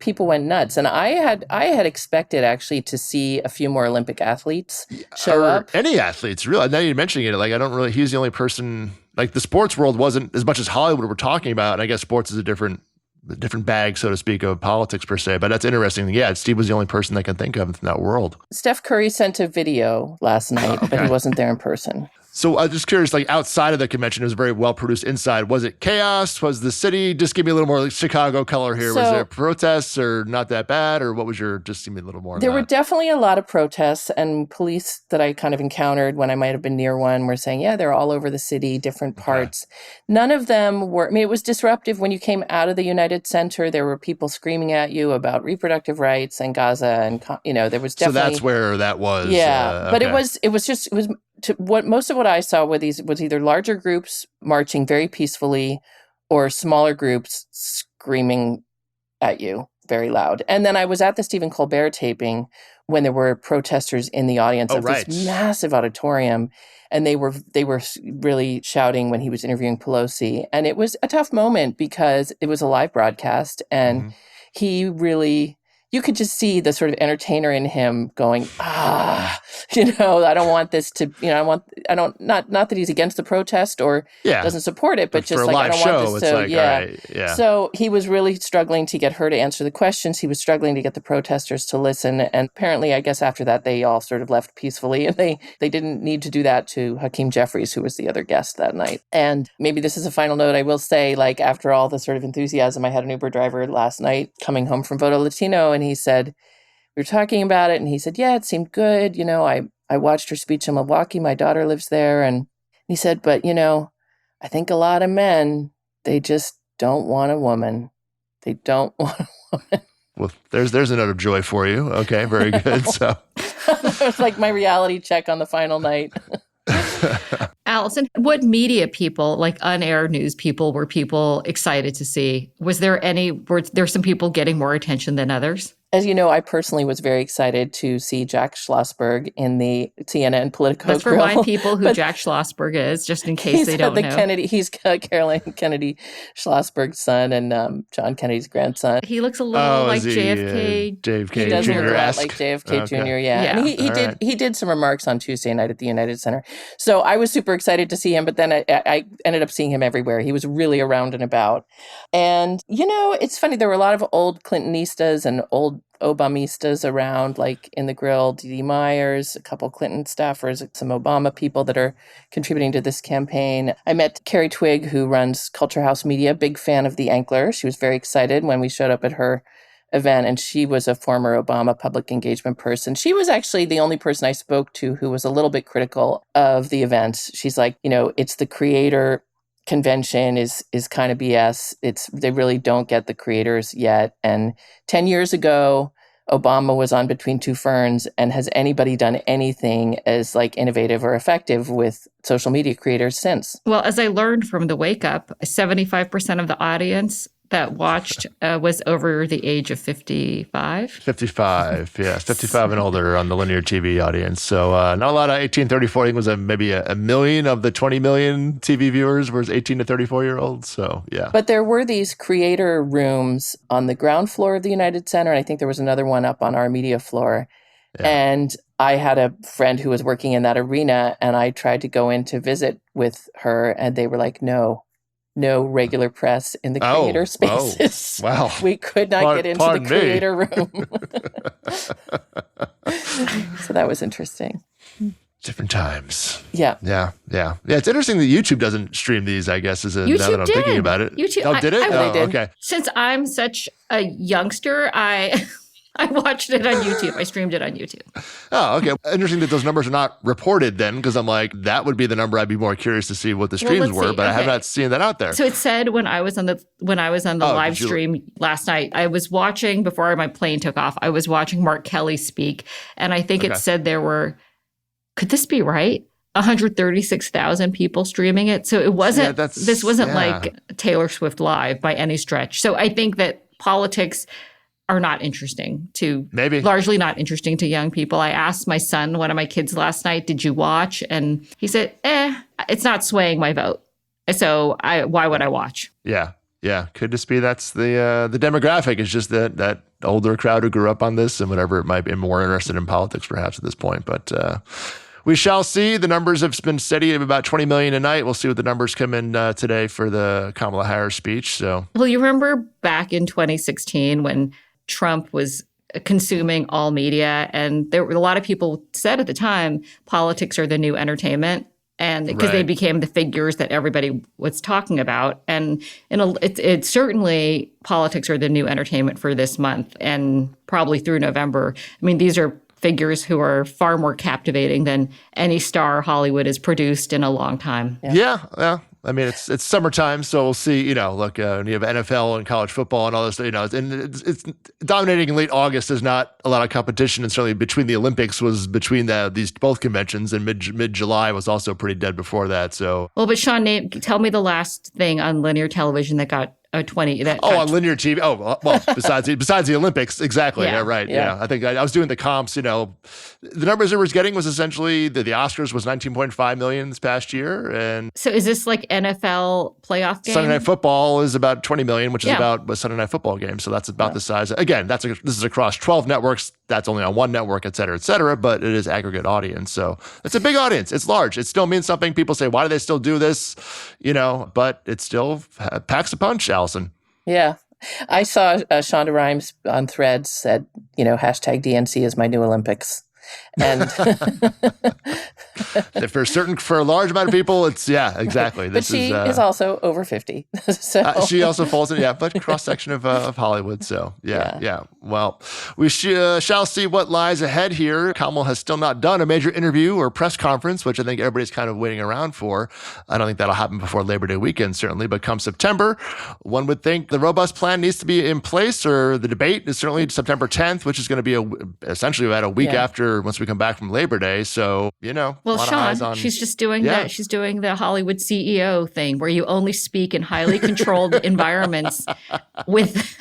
People went nuts, and I had expected actually to see a few more Olympic athletes show up. Any athletes, really? Now you're mentioning it, I don't really. He's the only person. The sports world wasn't as much as Hollywood we're talking about. And I guess sports is a different bag, so to speak, of politics per se. But that's interesting. Yeah, Steve was the only person I can think of in that world. Steph Curry sent a video last night, but he wasn't there in person. So I'm just curious, outside of the convention, it was very well produced. Inside, was it chaos? Was the city? Just give me a little more Chicago color here. Was there protests or not that bad? Or what was just give me a little more? There were definitely a lot of protests, and police that I kind of encountered when I might have been near one were saying, they're all over the city, different parts. None of them were, it was disruptive when you came out of the United Center. There were people screaming at you about reproductive rights and Gaza, and, there was definitely. So that's where that was. Yeah. But it was most of what I saw was either larger groups marching very peacefully or smaller groups screaming at you very loud. And then I was at the Stephen Colbert taping when there were protesters in the audience of this massive auditorium, and they were really shouting when he was interviewing Pelosi. And it was a tough moment because it was a live broadcast, and he really... You could just see the sort of entertainer in him going, I don't want this to, not that he's against the protest or doesn't support it, but just I don't want this to, So he was really struggling to get her to answer the questions. He was struggling to get the protesters to listen. And apparently, I guess after that, they all sort of left peacefully, and they didn't need to do that to Hakeem Jeffries, who was the other guest that night. And maybe this is a final note. I will say, after all the sort of enthusiasm, I had an Uber driver last night coming home from Voto Latino, and he said, we were talking about it, and he said, it seemed good. I watched her speech in Milwaukee. My daughter lives there. And he said, but, I think a lot of men, they just don't want a woman. They don't want a woman. Well, there's another joy for you. Okay, very good. So it was like my reality check on the final night. Allison, what media people, unaired news people, were people excited to see? Were there some people getting more attention than others? As you know, I personally was very excited to see Jack Schlossberg in the CNN Politico Let's grill. remind people who Jack Schlossberg is, just in case they don't know. He's Caroline Kennedy Schlossberg's son and John Kennedy's grandson. He looks a little like JFK. JFK He does look a lot Jr.-esque. like JFK Jr., And he did some remarks on Tuesday night at the United Center. So I was super excited to see him, but then I ended up seeing him everywhere. He was really around and about. And, it's funny. There were a lot of old Clintonistas and old Obamistas around, in the grill, Dee Myers, a couple Clinton staffers, some Obama people that are contributing to this campaign. I met Carrie Twigg, who runs Culture House Media, big fan of The Ankler. She was very excited when we showed up at her event, and she was a former Obama public engagement person. She was actually the only person I spoke to who was a little bit critical of the event. She's like, it's the creator convention is kind of BS. They really don't get the creators yet. And 10 years ago, Obama was on Between Two Ferns, and has anybody done anything as like innovative or effective with social media creators since? Well, as I learned from the Wake Up, 75% of the audience that watched was over the age of 55. 55, yes. 55 and older on the linear TV audience. So not a lot of 18 to 34. I think it was maybe a million of the 20 million TV viewers was 18 to 34-year-olds. So, yeah. But there were these creator rooms on the ground floor of the United Center, and I think there was another one up on our media floor. Yeah. And I had a friend who was working in that arena, and I tried to go in to visit with her, and they were like, no regular press in the creator spaces. Oh, wow. We could not get into the creator room. So that was interesting. Different times. Yeah. Yeah. It's interesting that YouTube doesn't stream these, I guess, now that I'm thinking about it. YouTube. Oh, did it? They did. Okay. Since I'm such a youngster, I watched it on YouTube. I streamed it on YouTube. Oh, okay. Interesting that those numbers are not reported then, because I'm like, that would be the number I'd be more curious to see what the streams were, but I have not seen that out there. So it said when I was on the live stream last night, I was watching, before my plane took off, I was watching Mark Kelly speak, and I think it said there were, could this be right? 136,000 people streaming it. So it wasn't, this wasn't like Taylor Swift live by any stretch. So I think that politics are not interesting largely not interesting to young people. I asked my son, one of my kids last night, did you watch? And he said, it's not swaying my vote. So why would I watch? Yeah. Could this be that's the demographic is just that older crowd who grew up on this and whatever it might be, more interested in politics perhaps at this point. But we shall see. The numbers have been steady at about 20 million a night. We'll see what the numbers come in today for the Kamala Harris speech. So, well, you remember back in 2016 when Trump was consuming all media, and there were a lot of people said at the time, politics are the new entertainment, and because they became the figures that everybody was talking about. And it's certainly politics are the new entertainment for this month and probably through November. I mean, these are figures who are far more captivating than any star Hollywood has produced in a long time. Yeah. I mean, it's summertime, so we'll see, look, when you have NFL and college football and all this, and it's dominating in late August. There's not a lot of competition, and certainly between the Olympics was between these both conventions, and mid-July was also pretty dead before that. So, well, but Sean, tell me the last thing on linear television that got 20. On linear TV. Oh, well, besides the Olympics, exactly. Yeah, right. Yeah. I think I was doing the comps. The numbers I was getting was essentially the Oscars was 19.5 million this past year, and so is this like NFL playoff game? Sunday Night Football is about 20 million, which is about a Sunday Night Football game. So that's about the size. Again, this is across 12 networks. That's only on one network, et cetera, but it is aggregate audience. So it's a big audience. It's large. It still means something. People say, why do they still do this? But it still packs a punch, Allison. Yeah. I saw Shonda Rhimes on Threads said, hashtag DNC is my new Olympics. And for a large amount of people, it's exactly. But she is also over 50. So she also falls in, but cross section of Hollywood. So yeah. Well, we shall see what lies ahead here. Kamala has still not done a major interview or press conference, which I think everybody's kind of waiting around for. I don't think that'll happen before Labor Day weekend, certainly, but come September, one would think the robust plan needs to be in place, or the debate is certainly September 10th, which is going to be essentially about a week after once we come back from Labor Day. So, well, Sean, she's just doing that. She's doing the Hollywood CEO thing where you only speak in highly controlled environments with.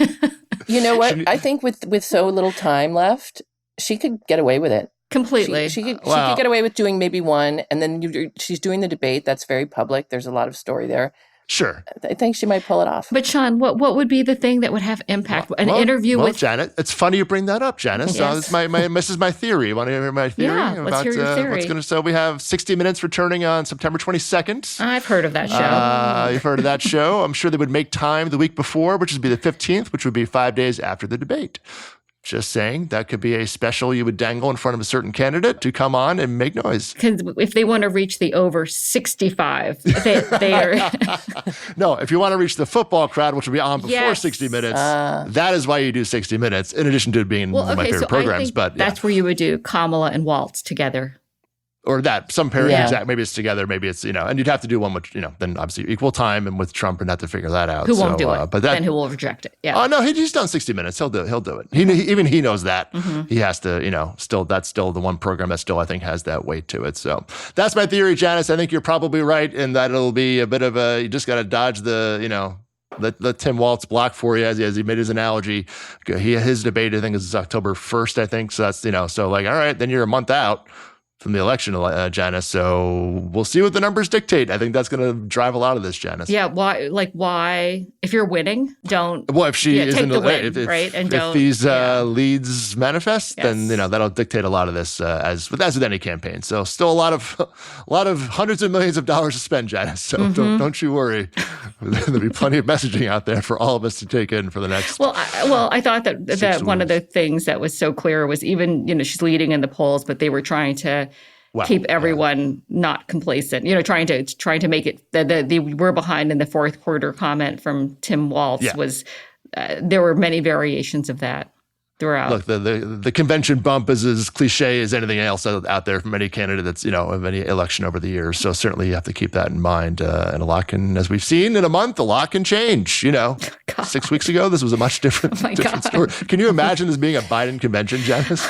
You know what? I think with so little time left, she could get away with it. Completely. She could get away with doing maybe one, and then she's doing the debate. That's very public. There's a lot of story there. Sure. I think she might pull it off. But Sean, what would be the thing that would have impact? An interview with Janet. It's funny you bring that up, Janice. Yes. This is my theory. You want to hear my theory? Yeah, let's hear your theory. So we have 60 Minutes returning on September 22nd. I've heard of that show. You've heard of that show. I'm sure they would make time the week before, which would be the 15th, which would be 5 days after the debate. Just saying, that could be a special you would dangle in front of a certain candidate to come on and make noise. Because if they want to reach the over 65, they are. No, if you want to reach the football crowd, which will be on before 60 Minutes, that is why you do 60 Minutes, in addition to it being one of my favorite programs. But that's where you would do Kamala and Waltz together. Or that some pairing, Yeah. exact. Maybe it's together, maybe it's, and you'd have to do one with, then obviously equal time and with Trump and have to figure that out. Who won't do it? But that, and who will reject it? Yeah. Oh no, he's done 60 Minutes. He'll do it. Even he knows that. He has to, that's still the one program that still I think has that weight to it. So that's my theory, Janice. I think you're probably right in that it'll be a bit of you just got to dodge the, let Tim Walz block for you as he made his analogy. His debate I think is October 1st, I think. So that's, all right, then you're a month out from the election, Janice. So we'll see what the numbers dictate. I think that's going to drive a lot of this, Janice. Yeah. Why? If you're winning, don't. Well, if she is take in the win, right? And if these leads manifest, then that'll dictate a lot of this. As with any campaign. So still a lot of hundreds of millions of dollars to spend, Janice. So don't you worry. There'll be plenty of messaging out there for all of us to take in for the next. Well, I thought that one of the things that was so clear was even she's leading in the polls, but they were trying to keep everyone not complacent. Trying to make it that they were behind in the fourth quarter comment from Tim Walz was there were many variations of that throughout. Look, the convention bump is as cliche as anything else out there from any candidates, of any election over the years. So certainly you have to keep that in mind. And a lot can, as we've seen in a month, a lot can change. 6 weeks ago, this was a much different story. Can you imagine this being a Biden convention, Janice?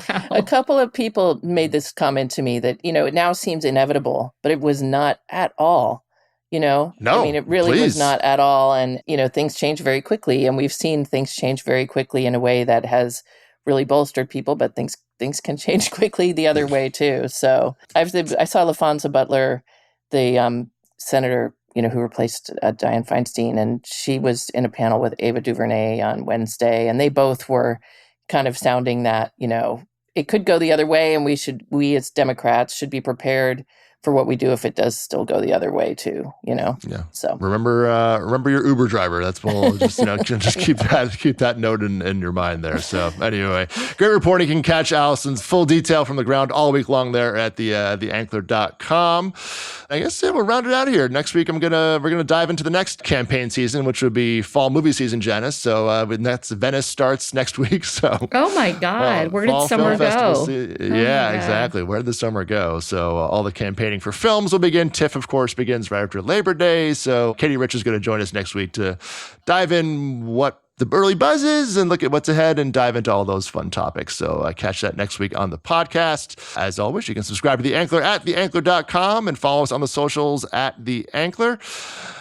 Wow. A couple of people made this comment to me that, it now seems inevitable, but it was not at all. No, it really was not at all. And, things change very quickly. And we've seen things change very quickly in a way that has really bolstered people, but things can change quickly the other way too. So I saw LaFonza Butler, the senator, who replaced Dianne Feinstein, and she was in a panel with Ava DuVernay on Wednesday. And they both were kind of sounding that, it could go the other way. And we as Democrats should be prepared for what we do if it does still go the other way too, Yeah. So remember your Uber driver. That's we'll just just keep that note in your mind there. So anyway, great reporting. You can catch Allison's full detail from the ground all week long there at theankler.com. I guess we'll round it out here. Next week we're gonna dive into the next campaign season, which would be fall movie season, Janice. So that's Venice starts next week. So oh my God, where did summer go? Exactly. Where did the summer go? So all the campaigning for films will begin. TIFF, of course, begins right after Labor Day. So Katie Rich is going to join us next week to dive in what the early buzz is and look at what's ahead and dive into all those fun topics. So catch that next week on the podcast. As always, you can subscribe to The Ankler at theankler.com and follow us on the socials at The Ankler.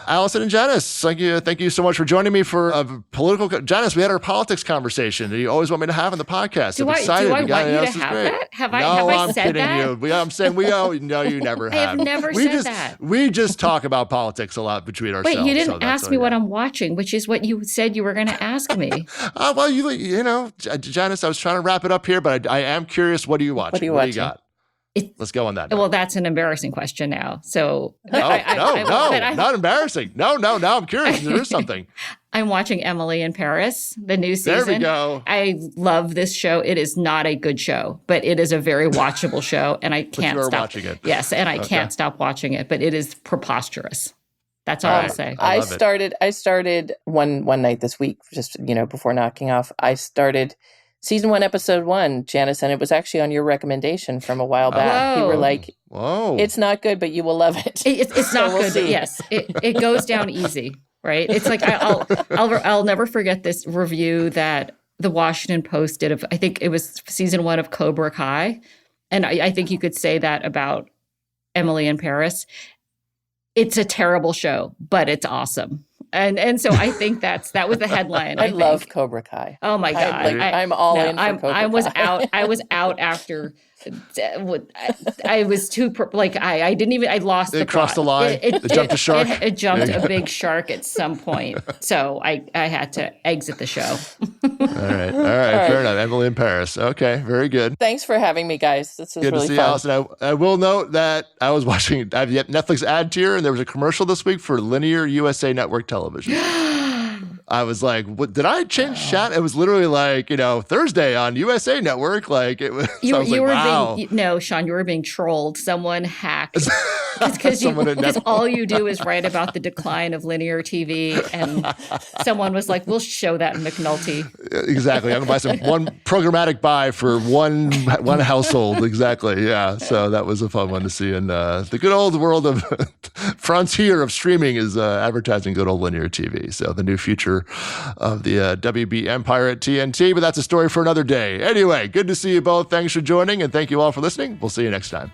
Allison and Janice, thank you so much for joining me for a political. Janice, we had our politics conversation that you always want me to have on the podcast. Do I want you to have that? Have I said that? You. I'm saying no, you never have. I have never said that. We just talk about politics a lot between ourselves. Wait, you didn't ask me what I'm watching, which is what you said you were going to ask me. Well, Janice, I was trying to wrap it up here, but I am curious. What are you watching? What do you got? Let's go on that. Well, that's an embarrassing question now. So not embarrassing. No. I'm curious. There is something. I'm watching Emily in Paris, the new season. There we go. I love this show. It is not a good show, but it is a very watchable show, and I can't stop watching it. Yes, and I can't stop watching it. But it is preposterous. That's all I'll say. I started one night this week, just before knocking off. I started Season 1, Episode 1, Janice, and it was actually on your recommendation from a while back. You were like, "Whoa, it's not good, but you will love it." It's not good, but yes, it goes down easy, right? It's like I'll never forget this review that the Washington Post did of, I think it was Season 1 of Cobra Kai, and I think you could say that about Emily in Paris. It's a terrible show, but it's awesome. And so I think that was the headline. I love Cobra Kai. Oh my God. I'm all in for Cobra Kai. I was out after I was too I didn't even, I lost the plot. It crossed the line. It jumped a shark. It jumped a big shark at some point. So I had to exit the show. All right. Fair enough. Emily in Paris. Okay. Very good. Thanks for having me, guys. This was good really to see fun. Allison. I will note that I was watching Netflix ad tier, and there was a commercial this week for linear USA Network television. I was like, "What? Did I change chat?" It was literally like, Thursday on USA Network. Like it was. You were wow. Sean, you were being trolled. Someone hacked Because all you do is write about the decline of linear TV, and someone was like, we'll show that in McNulty. Exactly. I'm going to buy one programmatic buy for one household. Exactly. Yeah. So that was a fun one to see. And the good old world of frontier of streaming is advertising good old linear TV. So the new future of the WB empire at TNT. But that's a story for another day. Anyway, good to see you both. Thanks for joining, and thank you all for listening. We'll see you next time.